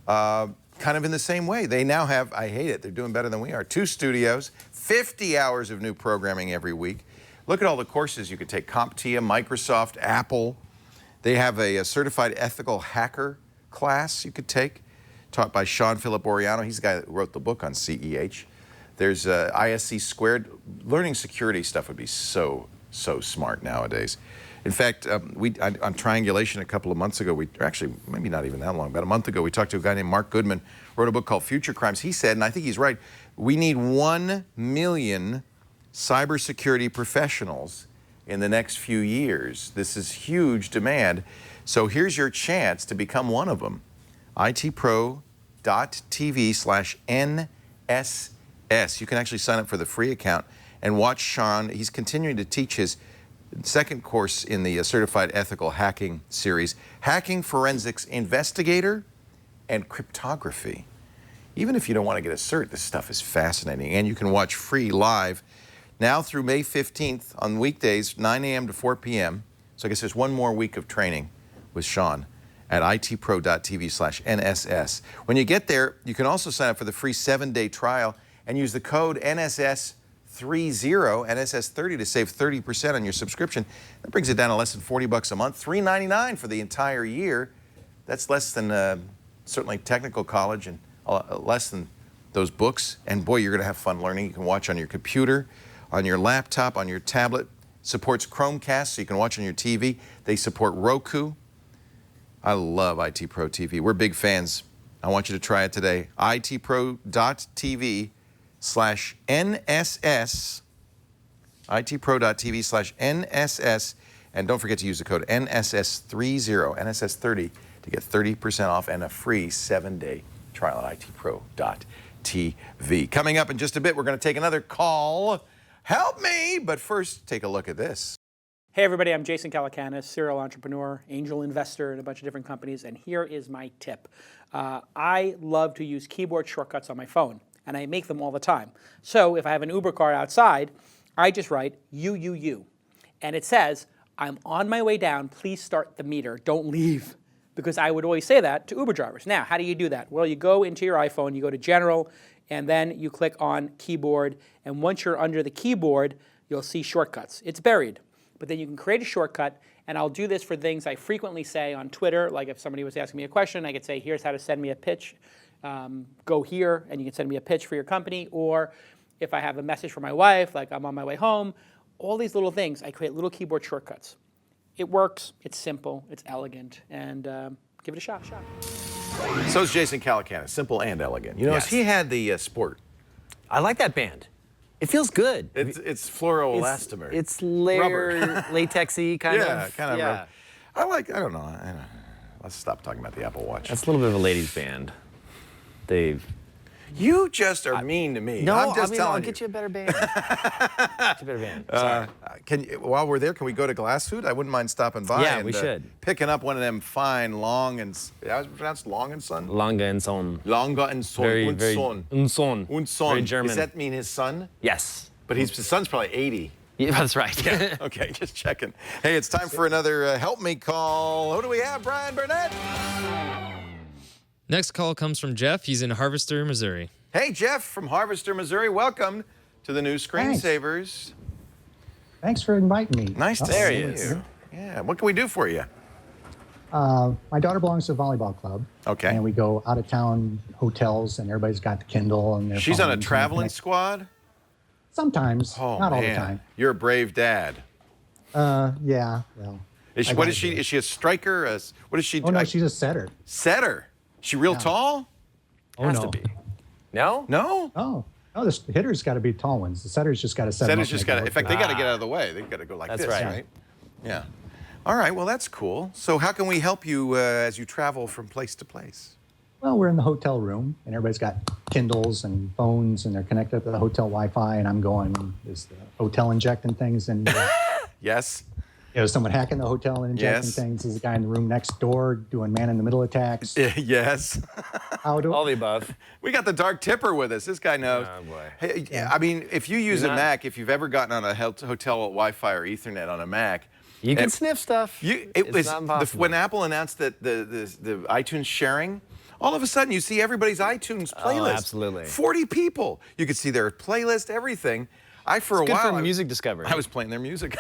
kind of in the same way. They now have, I hate it, they're doing better than we are, 2 studios, 50 hours of new programming every week. Look at all the courses you could take, CompTIA, Microsoft, Apple. They have a certified ethical hacker class you could take, taught by Sean Philip Oriano. He's the guy that wrote the book on CEH. There's ISC squared. Learning security stuff would be so smart nowadays. In fact, on Triangulation a couple of months ago, actually maybe not even that long, about a month ago, we talked to a guy named Mark Goodman, wrote a book called Future Crimes. He said, and I think he's right, we need 1 million cybersecurity professionals in the next few years. This is huge demand. So here's your chance to become one of them. itpro.tv/NSS. You can actually sign up for the free account and watch Sean. He's continuing to teach his second course in the Certified Ethical Hacking series, Hacking Forensics Investigator and Cryptography. Even if you don't want to get a cert, this stuff is fascinating. And you can watch free live now through May 15th on weekdays, 9 a.m. to 4 p.m. So I guess there's one more week of training with Sean at itpro.tv/NSS. When you get there, you can also sign up for the free 7-day trial and use the code NSS30, NSS30 to save 30% on your subscription. That brings it down to less than $40 a month, $3.99 for the entire year. That's less than certainly technical college and less than those books. And boy, you're going to have fun learning. You can watch on your computer, on your laptop, on your tablet. Supports Chromecast, so you can watch on your TV. They support Roku. I love IT Pro TV. We're big fans. I want you to try it today. itpro.tv/NSS. itpro.tv/NSS. And don't forget to use the code NSS30, NSS30, to get 30% off and a free 7-day trial at itpro.tv. Coming up in just a bit, we're going to take another call. Help me! But first, take a look at this. Hey everybody, I'm Jason Calacanis, serial entrepreneur, angel investor in a bunch of different companies, and here is my tip. I love to use keyboard shortcuts on my phone, and I make them all the time. So if I have an Uber car outside, I just write U, and it says, I'm on my way down, please start the meter, don't leave. Because I would always say that to Uber drivers. Now, how do you do that? Well, you go into your iPhone, you go to General, and then you click on Keyboard, and once you're under the keyboard, you'll see shortcuts. It's buried. But then you can create a shortcut, and I'll do this for things I frequently say on Twitter, like if somebody was asking me a question, I could say, here's how to send me a pitch. Go here, and you can send me a pitch for your company. Or if I have a message for my wife, like I'm on my way home, all these little things, I create little keyboard shortcuts. It works, it's simple, it's elegant, and give it a shot. So is Jason Calacanis, simple and elegant. You know, Yes. he had the Sport. I like that band. It feels good. It's fluoroelastomer. It's layer latexy kind of. Yeah, kind of. Yeah. I don't know. Let's stop talking about the Apple Watch. That's a little bit of a ladies' band. You just are mean to me. No, I'm just telling I'll get you a better band. Sorry. While we're there, can we go to Glass Food? I wouldn't mind stopping by. Yeah, and, we should. Picking up one of them fine Long and how's it pronounced? Long and Son. Lange and Son. Lange and Son. Very, und very. Son. Und Son. Und Son. Very German. Does that mean his son? Yes. But his son's probably 80. Yeah, that's right. Yeah. Okay, just checking. Hey, it's time for another Help Me call. Who do we have, Bryan, Burnett? Next call comes from Jeff. He's in Harvester, Missouri. Hey, Jeff from Harvester, Missouri. Welcome to the new Screensavers. Thanks for inviting me. Nice to see you. Yeah, what can we do for you? My daughter belongs to a volleyball club. Okay. And we go out of town hotels, and everybody's got the Kindle and their She's on a phones traveling and squad? Sometimes, Oh, not all the man. time. You're a brave dad. Yeah. Well. Is she? Is she a striker? What is she? Oh no, she's a setter. Setter. She real tall? Has to be. No? No? Oh. No, the hitter's got to be tall ones. The setter's just got to set. Setter's just got to. In fact, they got to get out of the way. They got to go like That's this, right. right? Yeah. All right. Well, that's cool. So, how can we help you as you travel from place to place? Well, we're in the hotel room, and everybody's got Kindles and phones, and they're connected to the hotel Wi-Fi. And I'm going, is the hotel injecting things? And yes. someone hacking the hotel and injecting things. There's a guy in the room next door doing man-in-the-middle attacks. Yes. All the above. We got the dark tipper with us. This guy knows. Oh, boy. Hey, I mean, if you use a Mac, if you've ever gotten on a hotel Wi-Fi or Ethernet on a Mac, you can sniff stuff. It's not impossible. When Apple announced that the iTunes sharing, all of a sudden you see everybody's iTunes playlist. Oh, absolutely. 40 people. You could see their playlist, everything. For a good while, for music discovery. I was playing their music.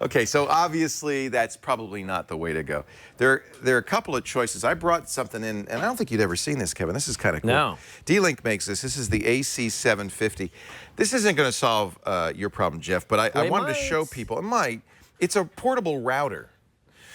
Okay, so obviously that's probably not the way to go. There are a couple of choices. I brought something in, and I don't think you'd ever seen this, Kevin. This is kind of cool. No. D-Link makes this. This is the AC750. This isn't going to solve your problem, Jeff, but I wanted to show people. It might. It's a portable router.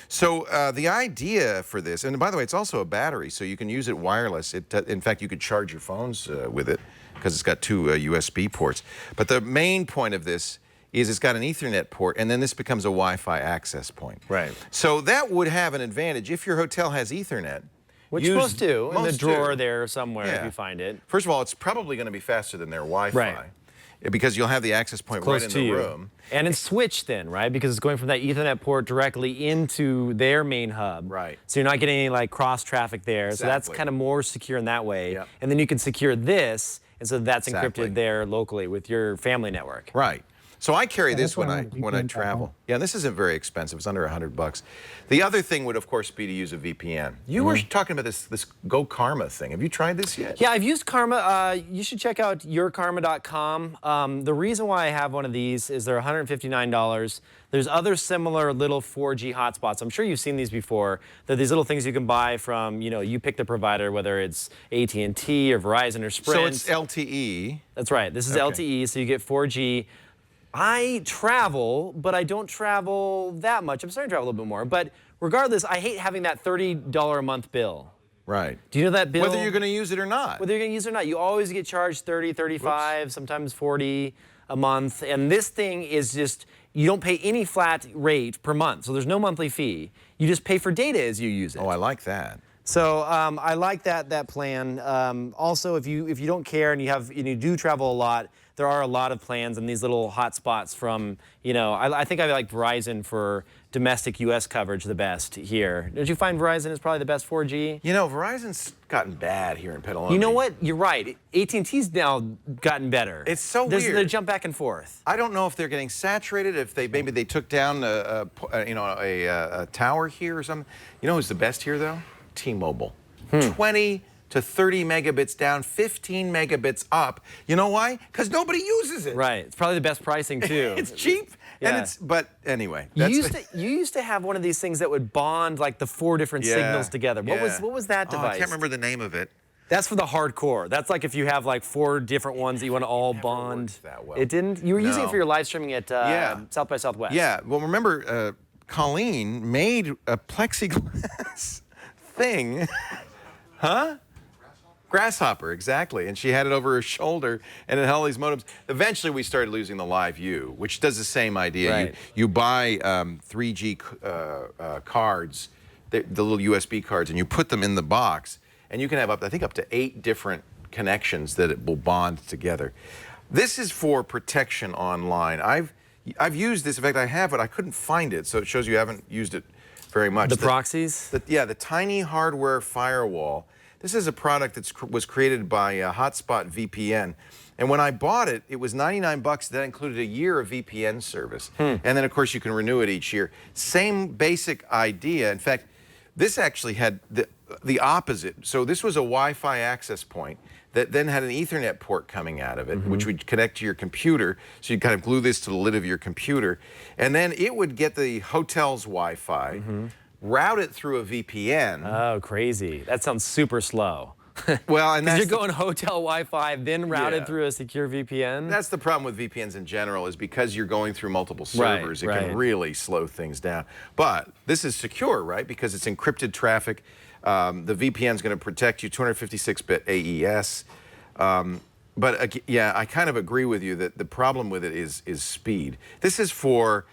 So the idea for this, and by the way, it's also a battery, so you can use it wireless. In fact, you could charge your phones with it because it's got two USB ports. But the main point of this is it's got an Ethernet port, and then this becomes a Wi-Fi access point. Right. So that would have an advantage if your hotel has Ethernet. Which most do, in the drawer there somewhere if you find it. First of all, it's probably going to be faster than their Wi-Fi. Right. Because you'll have the access point right in the room. And it's switched then, right? Because it's going from that Ethernet port directly into their main hub. Right. So you're not getting any like cross traffic there. Exactly. So that's kind of more secure in that way. Yep. And then you can secure this, and so that's Exactly. encrypted there locally with your family network. Right. So I carry this when I travel. Yeah, this isn't very expensive. It's under $100. The other thing would, of course, be to use a VPN. You were talking about this Go Karma thing. Have you tried this yet? Yeah, I've used Karma. You should check out yourkarma.com. The reason why I have one of these is they're $159. There's other similar little 4G hotspots. I'm sure you've seen these before. They're these little things you can buy from, you pick the provider, whether it's AT&T or Verizon or Sprint. So it's LTE. That's right. This is LTE, so you get 4G. I travel, but I don't travel that much. I'm starting to travel a little bit more. But regardless, I hate having that $30 a month bill. Right. Do you know that bill? Whether you're going to use it or not. Whether you're going to use it or not. You always get charged 30, 35, sometimes 40 a month. And this thing is just, you don't pay any flat rate per month. So there's no monthly fee. You just pay for data as you use it. Oh, I like that. So I like that plan. Also, if you don't care and you do travel a lot, there are a lot of plans and these little hotspots from, I think I like Verizon for domestic U.S. coverage the best here. Don't you find Verizon is probably the best 4G? Verizon's gotten bad here in Petaluma. You know what? You're right. AT&T's now gotten better. It's so weird. They jump back and forth. I don't know if they're getting saturated, if maybe they took down a tower here or something. You know who's the best here, though? T-Mobile. 20 to 30 megabits down, 15 megabits up. You know why? Because nobody uses it. Right. It's probably the best pricing, too. It's cheap. Yeah. But anyway. You used to have one of these things that would bond like the 4 different signals together. What was that device? I can't remember the name of it. That's for the hardcore. That's like if you have like 4 different ones that you want to all bond. That well. It didn't? You were using it for your live streaming at South by Southwest. Yeah. Well, remember, Colleen made a plexiglass thing. Huh? Grasshopper, exactly. And she had it over her shoulder, and it had all these modems. Eventually, we started losing the Live View, which does the same idea. Right. You buy 3G cards, the little USB cards, and you put them in the box, and you can have I think up to 8 different connections that it will bond together. This is for protection online. I've used this. In fact, I have it. I couldn't find it, so it shows you haven't used it very much. The proxies? The tiny hardware firewall. This is a product that was created by Hotspot VPN. And when I bought it, it was $99. That included a year of VPN service. And then, of course, you can renew it each year. Same basic idea. In fact, this actually had the opposite. So this was a Wi-Fi access point that then had an Ethernet port coming out of it, which would connect to your computer. So you'd kind of glue this to the lid of your computer. And then it would get the hotel's Wi-Fi, route it through a VPN. Oh, crazy. That sounds super slow. Well, and you're going hotel Wi-Fi, then routed through a secure VPN? That's the problem with VPNs in general, is because you're going through multiple servers, it can really slow things down. But this is secure, right? Because it's encrypted traffic. The VPN is going to protect you, 256-bit AES. But yeah, I kind of agree with you that the problem with it is speed. This is for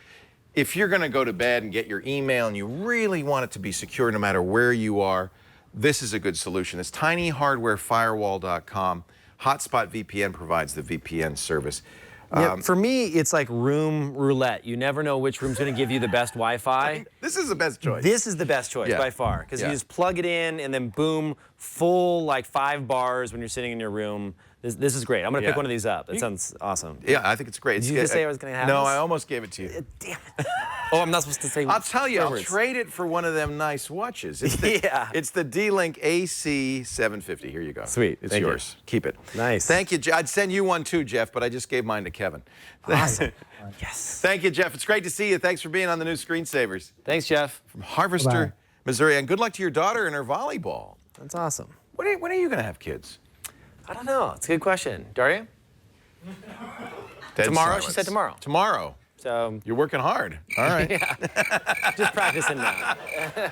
if you're going to go to bed and get your email and you really want it to be secure no matter where you are, this is a good solution. It's tinyhardwarefirewall.com. Hotspot VPN provides the VPN service. Yeah, for me, it's like room roulette. You never know which room's going to give you the best Wi-Fi. This is the best choice. This is the best choice by far because you just plug it in and then boom, full like 5 bars when you're sitting in your room. This is great. I'm going to pick one of these up. It sounds awesome. Yeah, I think it's great. Did you just say I was going to have No, this? I almost gave it to you. Damn it. Oh, I'm not supposed to say I'll tell you, I'll words. trade it for one of them nice watches. It's the, it's the D-Link AC 750. Here you go. Sweet. It's Thank yours. you. Keep it. Nice. Thank you. I'd send you one too, Jeff, but I just gave mine to Kevin. Awesome. Yes. Thank you, Jeff. It's great to see you. Thanks for being on the new Screensavers. Thanks, Jeff. From Harvester, Bye. Missouri. And good luck to your daughter and her volleyball. That's awesome. When are you going to have kids? I don't know. It's a good question. Daria? Dead Tomorrow? silence. She said tomorrow. Tomorrow. So You're working hard. All right. just practicing now. I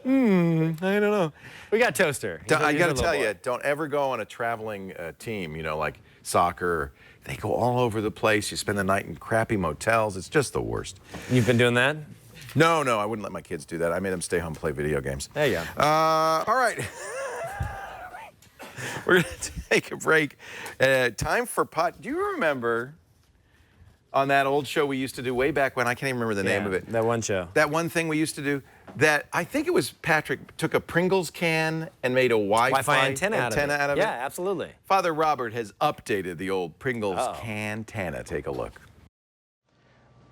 don't know. We got Toaster. I got to tell you, don't ever go on a traveling team, you know, like soccer. They go all over the place. You spend the night in crappy motels. It's just the worst. You've been doing that? No, I wouldn't let my kids do that. I made them stay home and play video games. There you go. All right. We're going to take a break. Time for pot. Do you remember on that old show we used to do way back when? I can't even remember the name of it. That one show. That one thing we used to do that I think it was Patrick took a Pringles can and made a Wi-Fi antenna out of it. Yeah, absolutely. Father Robert has updated the old Pringles can-tanna. Take a look.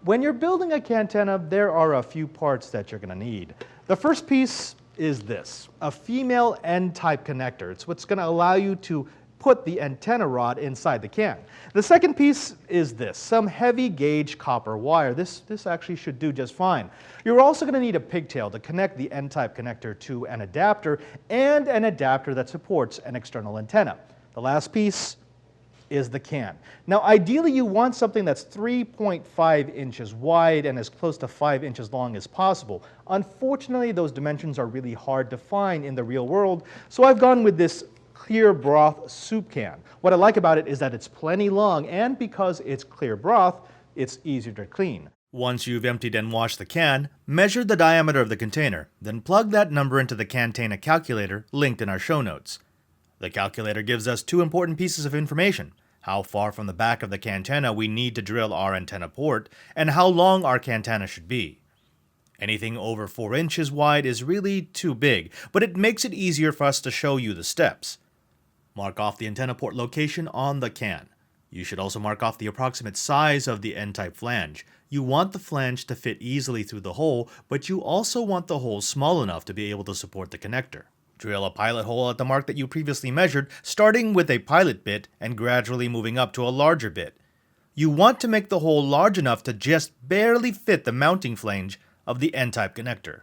When you're building a cantenna, there are a few parts that you're going to need. The first piece is this, a female N-type connector. It's what's going to allow you to put the antenna rod inside the can. The second piece is this, some heavy gauge copper wire. This actually should do just fine. You're also going to need a pigtail to connect the N-type connector to an adapter and an adapter that supports an external antenna. The last piece is the can. Now, ideally, you want something that's 3.5 inches wide and as close to 5 inches long as possible. Unfortunately, those dimensions are really hard to find in the real world, so I've gone with this clear broth soup can. What I like about it is that it's plenty long, and because it's clear broth, it's easier to clean. Once you've emptied and washed the can, measure the diameter of the container, then plug that number into the cantenna calculator linked in our show notes. The calculator gives us 2 important pieces of information: how far from the back of the cantenna we need to drill our antenna port, and how long our cantenna should be. Anything over 4 inches wide is really too big, but it makes it easier for us to show you the steps. Mark off the antenna port location on the can. You should also mark off the approximate size of the N-type flange. You want the flange to fit easily through the hole, but you also want the hole small enough to be able to support the connector. Drill a pilot hole at the mark that you previously measured, starting with a pilot bit and gradually moving up to a larger bit. You want to make the hole large enough to just barely fit the mounting flange of the N-type connector.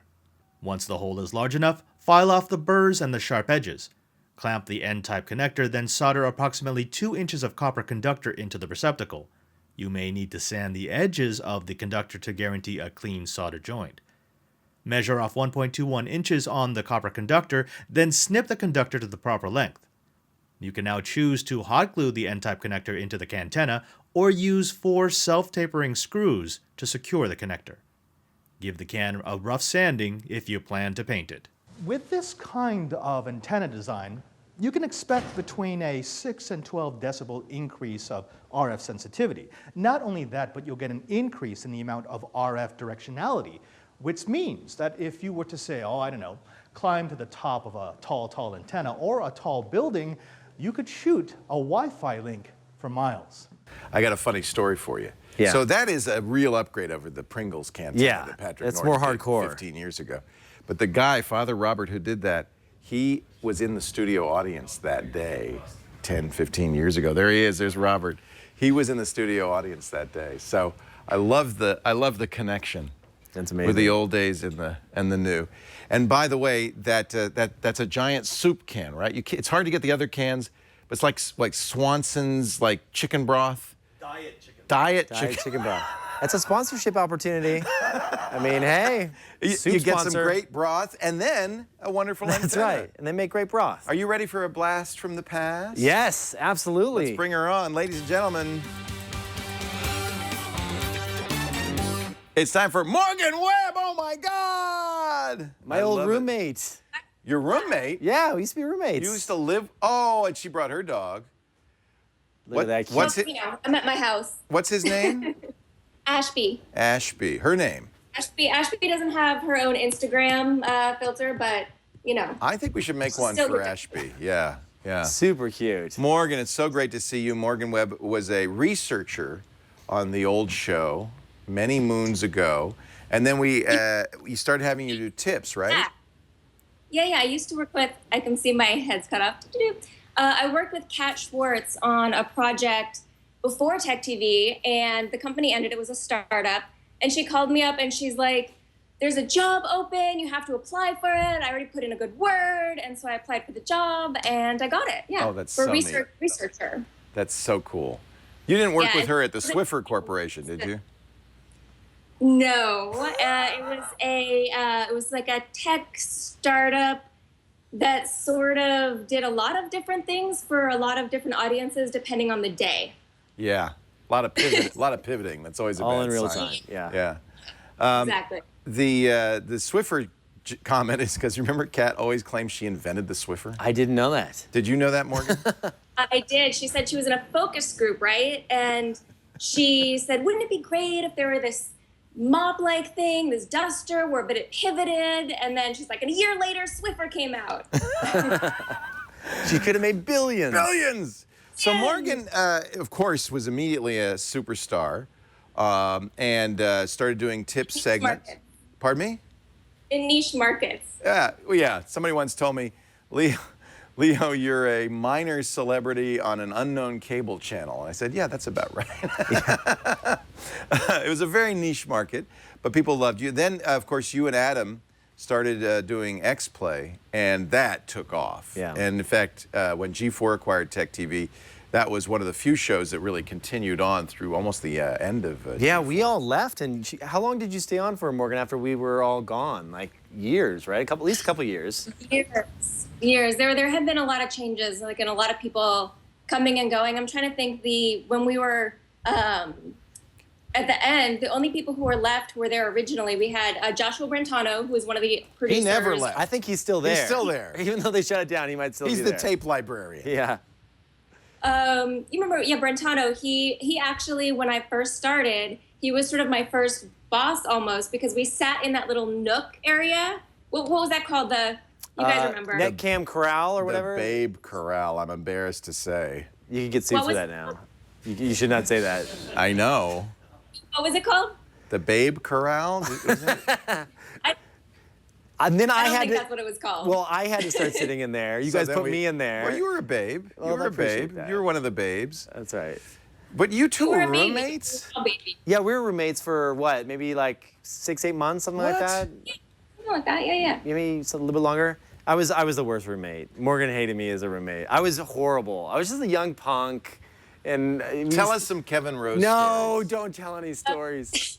Once the hole is large enough, file off the burrs and the sharp edges. Clamp the N-type connector, then solder approximately 2 inches of copper conductor into the receptacle. You may need to sand the edges of the conductor to guarantee a clean solder joint. Measure off 1.21 inches on the copper conductor, then snip the conductor to the proper length. You can now choose to hot glue the N-type connector into the cantenna or use 4 self-tapering screws to secure the connector. Give the can a rough sanding if you plan to paint it. With this kind of antenna design, you can expect between a 6 and 12 decibel increase of RF sensitivity. Not only that, but you'll get an increase in the amount of RF directionality, which means that if you were to say, climb to the top of a tall antenna or a tall building, you could shoot a Wi-Fi link for miles. I got a funny story for you. Yeah. So that is a real upgrade over the Pringles cantenna that Patrick it's Norris more did hardcore. 15 years ago. But the guy, Father Robert, who did that, he was in the studio audience that day 10, 15 years ago. There he is. There's Robert. He was in the studio audience that day. So I love the connection. That's amazing. With the old days and the new. And by the way, that's a giant soup can, right? It's hard to get the other cans, but it's like Swanson's chicken broth. Diet chicken broth. That's a sponsorship opportunity. I mean, hey, you get some great broth and then a wonderful antenna. That's right, and they make great broth. Are you ready for a blast from the past? Yes, absolutely. Let's bring her on, ladies and gentlemen. It's time for Morgan Webb. Oh my God! My old roommate. Your roommate? Yeah, we used to be roommates. You used to live. Oh, and she brought her dog. Look at that. What's You know, I'm at my house. What's his name? Ashby. Ashby. Her name? Ashby doesn't have her own Instagram filter, but, you know. I think we should make one Still for good. Ashby. Yeah, yeah. Super cute. Morgan, it's so great to see you. Morgan Webb was a researcher on the old show many moons ago. And then we started having you do tips, right? Yeah. I used to work with, I can see my head's cut off. I worked with Kat Schwartz on a project before Tech TV, and the company ended. It was a startup. And she called me up and she's like, there's a job open. You have to apply for it. I already put in a good word. And so I applied for the job and I got it. Yeah. Oh, that's for so neat. researcher. That's so cool. You didn't work Yeah, with her at the it's- Swiffer Corporation, did you? No, it was like a tech startup that sort of did a lot of different things for a lot of different audiences depending on the day. Yeah. A lot of pivoting. That's always a All bad in real sign. time. Yeah. Yeah. Exactly. The Swiffer comment is because remember Kat always claimed she invented the Swiffer? I didn't know that. Did you know that, Morgan? I did. She said she was in a focus group, right? And she said, wouldn't it be great if there were this mop-like thing, this duster, but it pivoted, and then she's like, and a year later, Swiffer came out. She could have made billions. Billions! So Morgan, of course, was immediately a superstar and started doing tip segments. Market. Pardon me? In niche markets. Yeah, well, yeah. Somebody once told me, Leo, you're a minor celebrity on an unknown cable channel. And I said, yeah, that's about right. It was a very niche market, but people loved you. Then, of course, you and Adam started doing X-Play, and that took off. Yeah. And in fact, when G4 acquired Tech TV, that was one of the few shows that really continued on through almost the end of Yeah, we all left. And how long did you stay on for, Morgan, after we were all gone? Like years, right? At least a couple years. Years. There have been a lot of changes, like, and a lot of people coming and going. I'm trying to think when we were at the end, the only people who were left who were there originally, we had Joshua Brentano, who was one of the producers. He never left. I think he's still there. He's still there. Even though they shut it down, he might still be He's there. the tape librarian. Yeah. You remember, Brentano, he actually, when I first started, he was sort of my first boss almost, because we sat in that little nook area. What was that called? You guys remember? Netcam Corral or whatever? The Babe Corral, I'm embarrassed to say. You can get sued for that now. You should not say that. I know. What was it called? The Babe Corral? And then I I don't had think to, that's what it was called. Well, I had to start sitting in there. You So guys then put me in there. Well, you were a babe. Well, You were I a appreciate babe. that. You were one of the babes. That's right. But you two You were were a baby. roommates? Oh, baby. Yeah, we were roommates for what? Maybe like 6-8 months, something like What? that. Something like that, yeah. Maybe a little bit longer. I was the worst roommate. Morgan hated me as a roommate. I was horrible. I was just a young punk. And Tell us some Kevin Rose No, stories. don't tell any stories.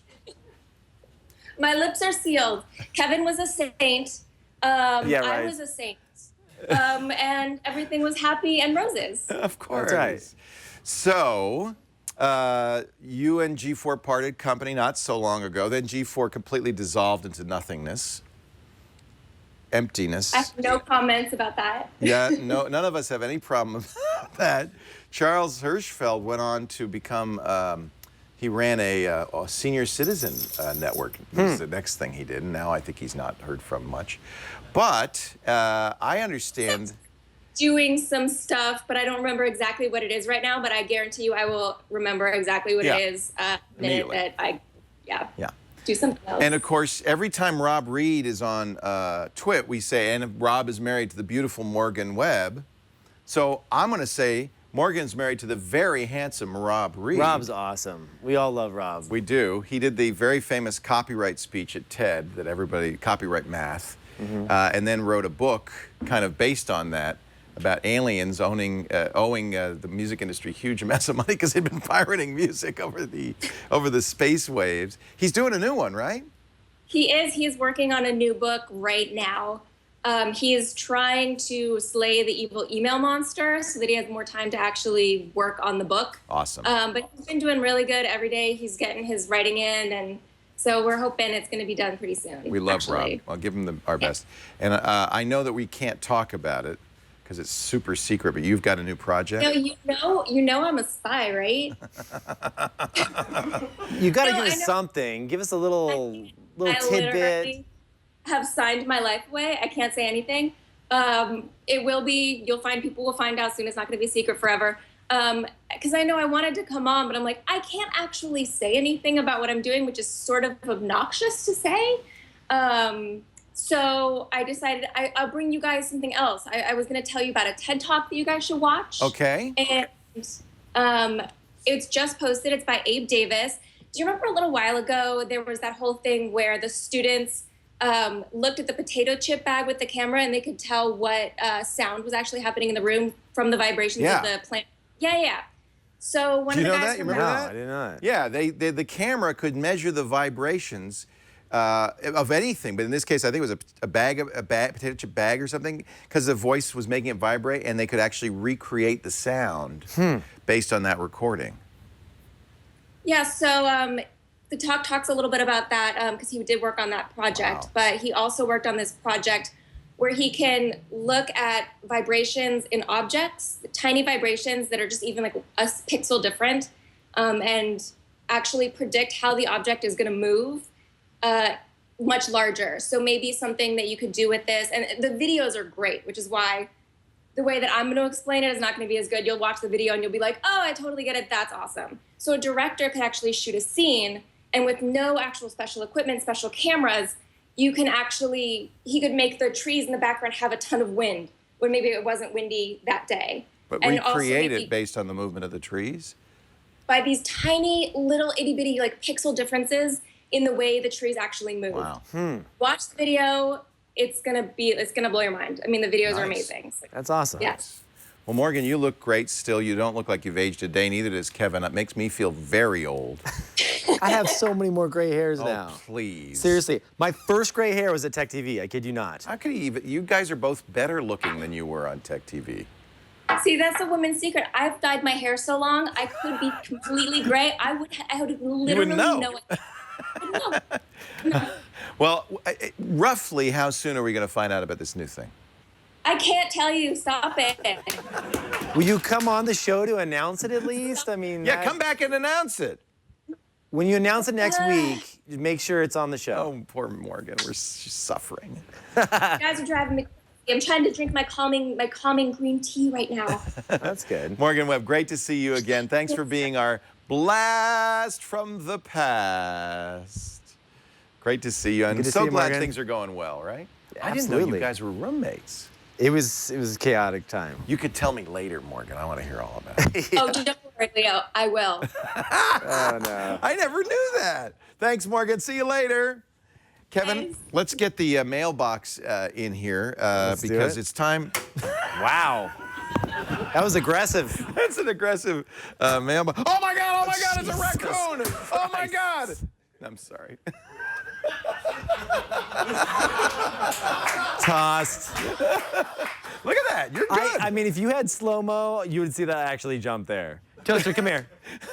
My lips are sealed. Kevin was a saint. Yeah, right. I was a saint. And everything was happy and roses. Of course. That's right. So, you and G4 parted company not so long ago. Then G4 completely dissolved into nothingness. Emptiness. I have no comments about that. Yeah, no, none of us have any problem with that. Charles Hirschfeld went on to become, he ran a senior citizen network. This is the next thing he did, and now I think he's not heard from much. But I understand. Doing some stuff, but I don't remember exactly what it is right now, but I guarantee you I will remember exactly what Yeah. it is the minute that I, Yeah. do something else. And of course, every time Rob Reed is on Twit, we say, and Rob is married to the beautiful Morgan Webb. So I'm going to say Morgan's married to the very handsome Rob Reed. Rob's awesome. We all love Rob. We do. He did the very famous copyright speech at TED that everybody, copyright math, and then wrote a book kind of based on that about aliens owing the music industry huge amounts of money because they've been pirating music over the space waves. He's doing a new one, right? He is. He is working on a new book right now. He is trying to slay the evil email monster so that he has more time to actually work on the book. Awesome. But he's been doing really good every day. He's getting his writing in, and so we're hoping it's going to be done pretty soon. We love actually. Rob. I'll give him our best. And I know that we can't talk about it because it's super secret, but you've got a new project. No, you know I'm a spy, right? You got to No, give I us know. something. Give us a little I tidbit. literally have signed my life away. I can't say anything. It will be, people will find out soon. It's not going to be a secret forever. Because I know I wanted to come on, but I'm like, I can't actually say anything about what I'm doing, which is sort of obnoxious to say. So I decided I'll bring you guys something else. I was going to tell you about a TED Talk that you guys should watch. Okay. And it's just posted. It's by Abe Davis. Do you remember a little while ago, there was that whole thing where the students looked at the potato chip bag with the camera and they could tell what sound was actually happening in the room from the vibrations of the plant? Yeah. So one Do of you the know guys that? You from remember No, that? I did not. Yeah, the camera could measure the vibrations of anything, but in this case, I think it was a potato chip bag or something, because the voice was making it vibrate, and they could actually recreate the sound based on that recording. Yeah, so the talk talks a little bit about that because he did work on that project, but he also worked on this project where he can look at vibrations in objects, tiny vibrations that are just even like a pixel different, and actually predict how the object is going to move much larger. So maybe something that you could do with this, and the videos are great, which is why the way that I'm going to explain it is not going to be as good. You'll watch the video and you'll be like, oh, I totally get it. That's awesome. So a director could actually shoot a scene, and with no actual special equipment, special cameras, you can actually, he could make the trees in the background have a ton of wind when maybe it wasn't windy that day. But And also recreate maybe it based on the movement of the trees? by these tiny little itty bitty like pixel differences in the way the trees actually move. Wow. Watch the video. It's gonna blow your mind. I mean, the videos are Nice. amazing. That's awesome. Yes. Well, Morgan, you look great still. You don't look like you've aged a day. Neither does Kevin. That makes me feel very old. I have so many more gray hairs now. Oh, please. Seriously, my first gray hair was at Tech TV. I kid you not. How could you guys are both better looking than you were on Tech TV. See, that's a woman's secret. I've dyed my hair so long, I could be completely gray. I would literally know it. No. Well, roughly how soon are we going to find out about this new thing? I can't tell you. Stop it. Will you come on the show to announce it at least? I mean, Yeah, come back and announce it. When you announce it next week, make sure it's on the show. Oh, poor Morgan. She's suffering. You guys are driving me crazy. I'm trying to drink my calming green tea right now. That's good. Morgan Webb, great to see you again. Thanks for being our blast from the past. Great to see you. I'm Good to so see you, glad Morgan. things are going well, right? I didn't know Absolutely. you guys were roommates. It was a chaotic time. You could tell me later, Morgan. I want to hear all about it. Oh, don't worry, Leo. I will. Oh, no. I never knew that. Thanks, Morgan. See you later. Kevin, Thanks. let's get the mailbox in here because it's time. Wow. That was aggressive. That's an aggressive mailbox. Oh my God, it's a raccoon. Oh my God. I'm sorry. Tossed. Look at that. You're good. I mean, if you had slow-mo, you would see that actually jump there. Toaster, come here.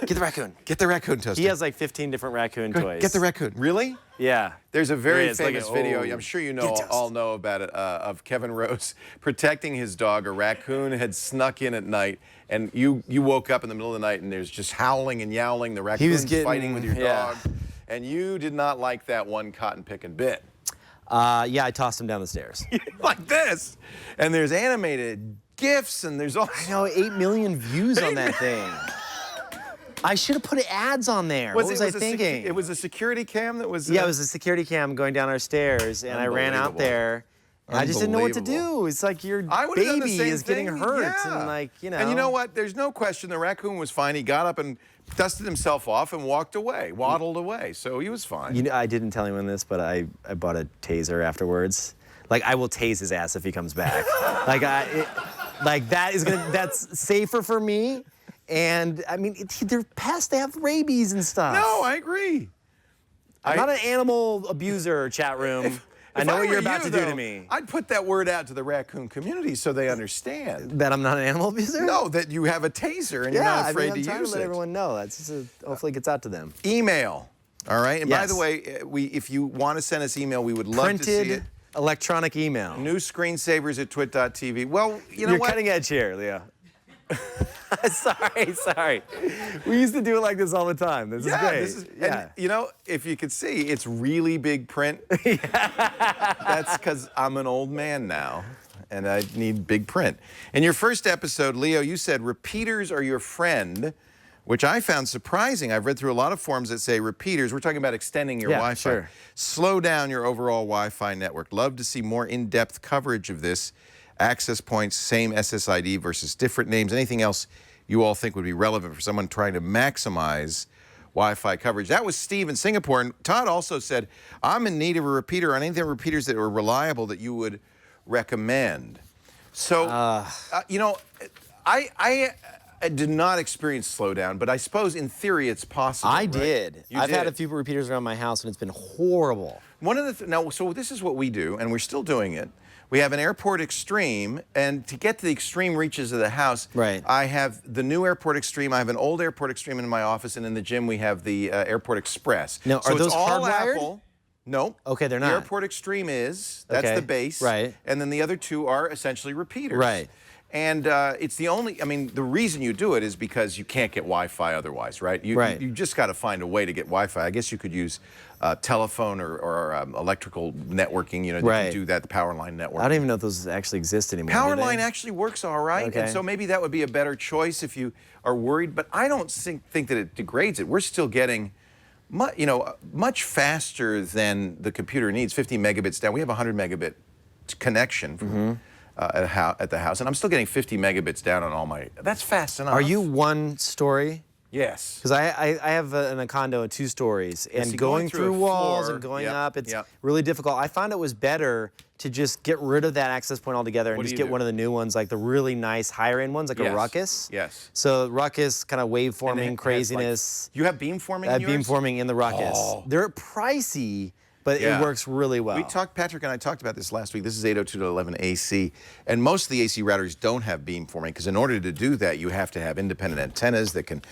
Get the raccoon. Get the raccoon, Toaster. He has like 15 different raccoon toys. Get the raccoon. Really? Yeah. There's a There very is, like famous a- video, oh. I'm sure you Get know, it, Toast. all know about it, of Kevin Rose protecting his dog. A raccoon had snuck in at night, and you woke up in the middle of the night, and there's just howling and yowling. The raccoon's fighting with your dog, and you did not like that one cotton picking bit. Yeah, I tossed him down the stairs. Like this. And there's animated GIFs, and there's all... I know, 8 million views on that thing. I should have put ads on there. What was I thinking? It was a security cam that was... Yeah, it was a security cam going down our stairs, and I ran out there. And I just didn't know what to do. It's like your I would've done the baby same is getting thing, hurt, yeah. and like, you know. And you know what? There's no question the raccoon was fine. He got up and dusted himself off and walked away, waddled away. So he was fine. You know, I didn't tell anyone this, but I bought a taser afterwards. Like, I will tase his ass if he comes back. That's safer for me. And I mean, they're pests. They have rabies and stuff. No, I agree. I'm not an animal abuser, chat room. I know what you're about to do to me. I'd put that word out to the raccoon community so they understand. That I'm not an animal abuser? No, that you have a taser and you're not afraid I'm to trying use to let it. everyone know. That's just hopefully it gets out to them. Email. All right. And by Yes. the way, if you want to send us email, we would love to see it. Electronic email. New screensavers at twit.tv. Well, you know You're what? cutting edge here, Leo. sorry. We used to do it like this all the time. This is great. And, you know, if you could see, it's really big print. That's because I'm an old man now, and I need big print. In your first episode, Leo, you said repeaters are your friend, which I found surprising. I've read through a lot of forums that say repeaters, we're talking about extending your Wi-Fi. Sure. Slow down your overall Wi-Fi network. Love to see more in-depth coverage of this. Access points, same SSID versus different names. Anything else you all think would be relevant for someone trying to maximize Wi-Fi coverage? That was Steve in Singapore. And Todd also said, I'm in need of a repeater on anything repeaters that are reliable that you would recommend. So, you know, I did not experience slowdown, but I suppose in theory it's possible. I right? did. I've had a few repeaters around my house, and it's been horrible. One of the now, so this is what we do, and we're still doing it. We have an Airport Extreme, and to get to the extreme reaches of the house, I have the new Airport Extreme. I have an old Airport Extreme in my office, and in the gym we have the Airport Express. Now, so are those it's all hardwired? Apple. No. Okay, they're The not. Airport Extreme that's the base. Right. And then the other two are essentially repeaters. Right. And it's the only, I mean, the reason you do it is because you can't get Wi-Fi otherwise, right? You just got to find a way to get Wi-Fi. I guess you could use telephone or electrical networking, you know, you can do that, the power line network. I don't even know if those actually exist anymore. Power do they? line actually works all right, and so maybe that would be a better choice if you are worried, but I don't think that it degrades it. We're still getting much faster than the computer needs, 50 megabits down. We have a 100 megabit connection from, at the house, and I'm still getting 50 megabits down on all my, that's fast enough. Are you one story? Yes. Because I have a condo in 2 stories, and see, going through walls floor, and going up, it's really difficult. I found it was better to just get rid of that access point altogether and What do just you get do? one of the new ones, like the really nice higher end ones, like a Ruckus. Yes. So Ruckus kind of waveforming craziness. You have beamforming in yours? Beamforming in the Ruckus. Oh. They're pricey, but it works really well. Patrick and I talked about this last week. This is 802.11 AC, and most of the AC routers don't have beamforming because in order to do that, you have to have independent antennas that can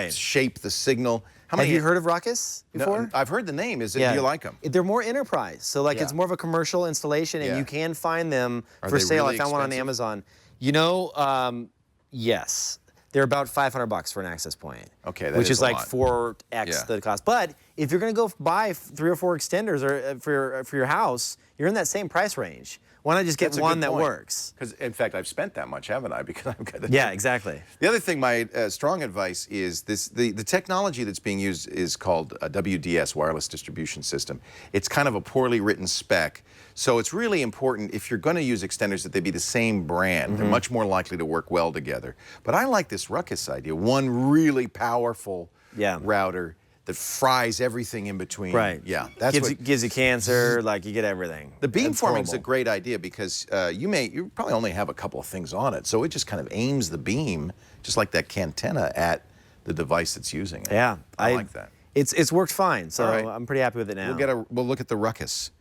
shape the signal. Have you heard of Ruckus before? No, I've heard the name. Do you like them? They're more enterprise, so it's more of a commercial installation, and you can find them for sale. Really I found one on Amazon. You know, yes. They're about $500 for an access point. Okay, that which is like a lot. 4x the cost. But if you're going to go buy 3 or 4 extenders for your house, you're in that same price range. Why not just get That's a one good that point. works? Because in fact, I've spent that much, haven't I? Because I've got. Yeah, exactly. The other thing, my strong advice is this: the technology that's being used is called a WDS, Wireless Distribution System. It's kind of a poorly written spec. So it's really important if you're going to use extenders that they be the same brand. They're much more likely to work well together. But I like this Ruckus idea. One really powerful router that fries everything in between. Right. Yeah. That's gives you cancer, like you get everything. The beamforming's a great idea because you probably only have a couple of things on it. So it just kind of aims the beam, just like that cantenna, at the device that's using it. Yeah. I like that. It's worked fine, so All right. I'm pretty happy with it now. We'll look at the Ruckus.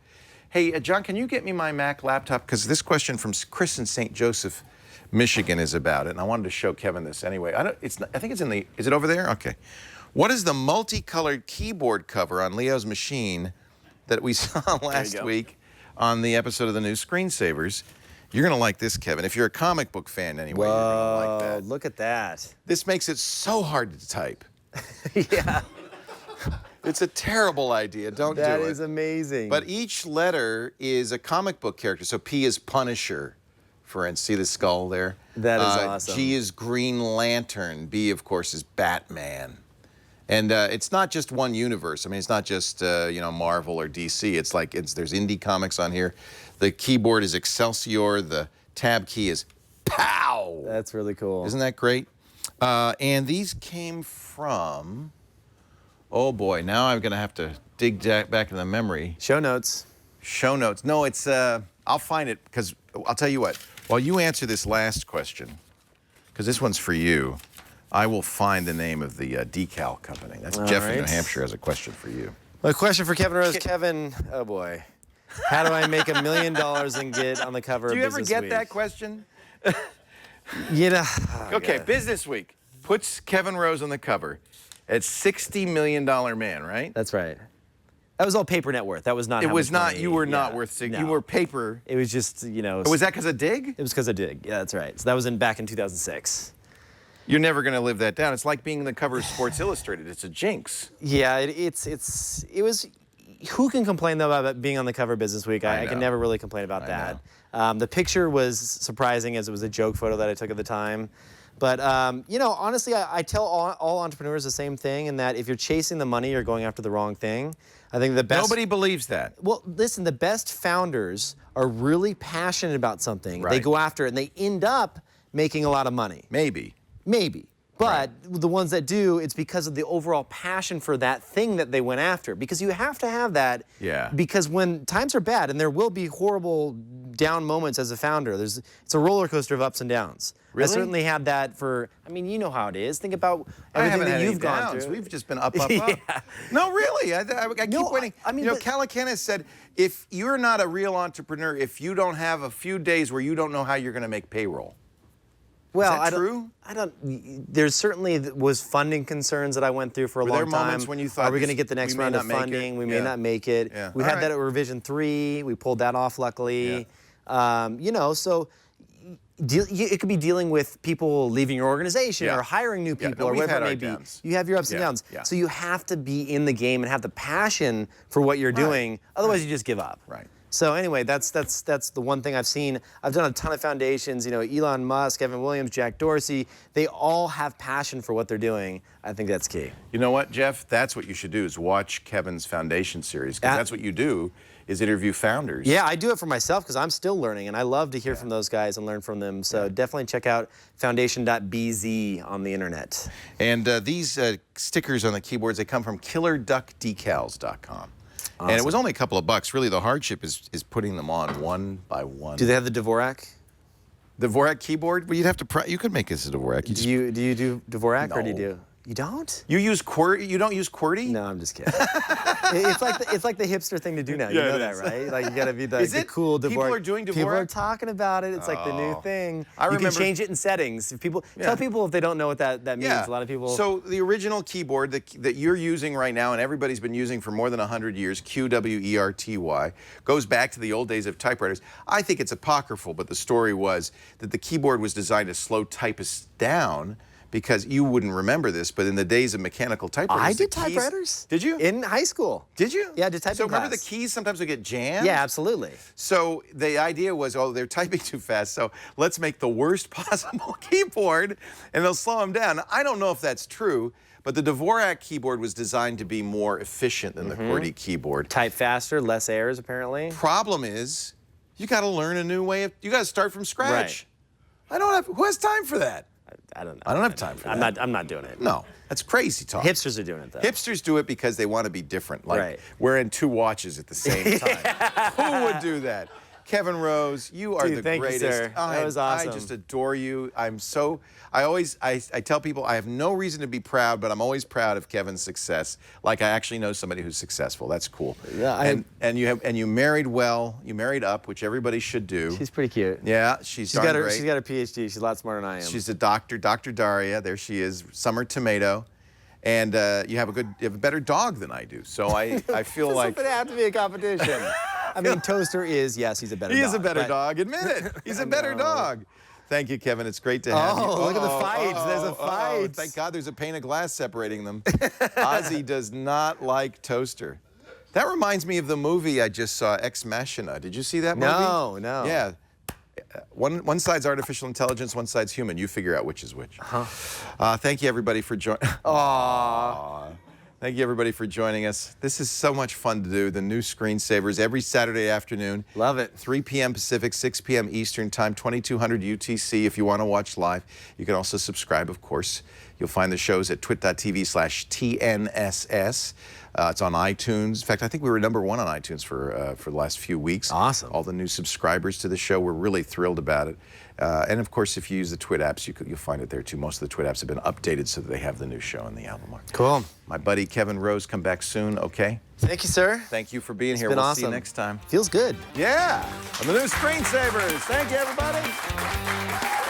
Hey, John, can you get me my Mac laptop? Because this question from Chris in St. Joseph, Michigan is about it, and I wanted to show Kevin this anyway. I think it's in the, is it over there? Okay. What is the multicolored keyboard cover on Leo's machine that we saw last week on the episode of the new Screensavers? You're going to like this, Kevin. If you're a comic book fan anyway, you're going to like that. Look at that. This makes it so hard to type. Yeah. It's a terrible idea. Don't do it. That is amazing. But each letter is a comic book character. So P is Punisher, for instance. See the skull there? That is awesome. G is Green Lantern. B, of course, is Batman. And it's not just one universe. I mean, it's not just Marvel or DC. It's like there's indie comics on here. The keyboard is Excelsior. The tab key is POW. That's really cool. Isn't that great? And these came from, oh boy, now I'm going to have to dig back in the memory. Show notes. Show notes. No, it's, I'll find it because I'll tell you what. While you answer this last question, because this one's for you, I will find the name of the decal company. That's Jeff in New Hampshire has a question for you. A question for Kevin Rose. Kevin, oh boy. How do I make $1 million and get on the cover of Business Week? Do you ever get that question? Okay, Business Week puts Kevin Rose on the cover at $60 million man, right? That's right. That was all paper net worth. That was not. It how was much not. money- You were not yeah, worth. no. You were paper. It was just, you know. Was that because of Dig? It was because of Dig. Yeah, that's right. So that was back in 2006. You're never going to live that down. It's like being the cover of Sports Illustrated. It's a jinx. Yeah, it was. Who can complain though about being on the cover of Business Week? I can never really complain about that. The picture was surprising as it was a joke photo that I took at the time. But, you know, honestly, I tell all entrepreneurs the same thing, in that if you're chasing the money, you're going after the wrong thing. I think the best... Nobody believes that. Well, listen, the best founders are really passionate about something. Right. They go after it, and they end up making a lot of money. Maybe. Maybe. But the ones that do, it's because of the overall passion for that thing that they went after. Because you have to have that. Yeah. Because when times are bad, and there will be horrible down moments as a founder, it's a roller coaster of ups and downs. Really? I certainly had that for, I mean, you know how it is. Think about everything that you've gone downs. through. We've just been up. No, really. I keep winning. I mean, you know, Calacanis said, if you're not a real entrepreneur, if you don't have a few days where you don't know how you're going to make payroll. Well, Is that true? I don't. There certainly was funding concerns that I went through for a Were long there time. moments when you thought, are we going to get the next we may round not of make it? funding? We Yeah. may not make it. Yeah. We All had right. that at Revision 3. We pulled that off, luckily. You know, so it could be dealing with people leaving your organization or hiring new people no, or we've whatever had it our may be. downs. You have your ups and downs. Yeah. So you have to be in the game and have the passion for what you're doing. Otherwise, you just give up. Right. So anyway, that's the one thing I've seen. I've done a ton of foundations. You know, Elon Musk, Evan Williams, Jack Dorsey. They all have passion for what they're doing. I think that's key. You know what, Jeff? That's what you should do, is watch Kevin's foundation series, because that's what you do, is interview founders. Yeah, I do it for myself because I'm still learning, and I love to hear from those guys and learn from them. So definitely check out foundation.bz on the internet. And these stickers on the keyboards, they come from killerduckdecals.com. Awesome. And it was only a couple of bucks. Really, the hardship is putting them on one by one. Do they have the Dvorak? The Dvorak keyboard? Well, you'd have to. You could make this a Dvorak. Do you do Dvorak or do you No. do? You don't? You use QWERTY? You don't use QWERTY? No, I'm just kidding. it's like the hipster thing to do now. You Yeah, know it that, is. right? Like you got to be Is the it? cool Dvorak. People are doing People are Dvorak? talking about it. It's like the new thing. I You remember- can change it in settings. If people tell people if they don't know what that means. A lot of people. So the original keyboard that you're using right now, and everybody's been using for more than 100 years, QWERTY, goes back to the old days of typewriters. I think it's apocryphal, but the story was that the keyboard was designed to slow typists down, because you wouldn't remember this, but in the days of mechanical typewriters, I the did keys- typewriters. Did you? In high school. Did you? Yeah, I did typing So remember class. the keys sometimes would get jammed? Yeah, absolutely. So the idea was, oh, they're typing too fast, so let's make the worst possible keyboard, and they'll slow them down. I don't know if that's true, but the Dvorak keyboard was designed to be more efficient than the QWERTY keyboard. Type faster, less errors, apparently. Problem is, you got to learn a new way of. You got to start from scratch. Right. I don't have. Who has time for that? I don't know. I don't have time for that. I'm not doing it. No, that's crazy talk. Hipsters are doing it though. Hipsters do it because they want to be different, like Right. wearing 2 watches at the same time. Who would do that? Kevin Rose, you are Dude, the thank you, greatest. sir. That was awesome. I just adore you. I tell people I have no reason to be proud, but I'm always proud of Kevin's success. Like I actually know somebody who's successful. That's cool. Yeah, and you married well. You married up, which everybody should do. She's pretty cute. Yeah, she's got her. great. She's got her PhD. She's a lot smarter than I am. She's a doctor, Dr. Daria. There she is, Summer Tomato. And you have a better dog than I do. So I feel like Doesn't have to be a competition. I mean, Toaster is, yes, he's a better dog. he is a better but- dog. Admit it. He's a better dog. Thank you, Kevin. It's great to have you. Oh, look at the fights. There's a fight. Thank God there's a pane of glass separating them. Ozzy does not like Toaster. That reminds me of the movie I just saw, Ex Machina. Did you see that movie? No. Yeah. One side's artificial intelligence, one side's human. You figure out which is which. Thank you, everybody, for joining. Thank you, everybody, for joining us. This is so much fun to do. The new Screensavers every Saturday afternoon. Love it. 3 p.m. Pacific, 6 p.m. Eastern Time, 2200 UTC if you want to watch live. You can also subscribe, of course. You'll find the shows at twit.tv/TNSS. It's on iTunes. In fact, I think we were #1 on iTunes for the last few weeks. Awesome. All the new subscribers to the show. We're really thrilled about it. And of course, if you use the Twit apps, you'll find it there too. Most of the Twit apps have been updated so that they have the new show and the album art. Cool. My buddy Kevin Rose, come back soon, okay? Thank you, sir. Thank you for being here. Been We'll awesome. see you next time. Feels good. Yeah, on the new Screensavers. Thank you, everybody.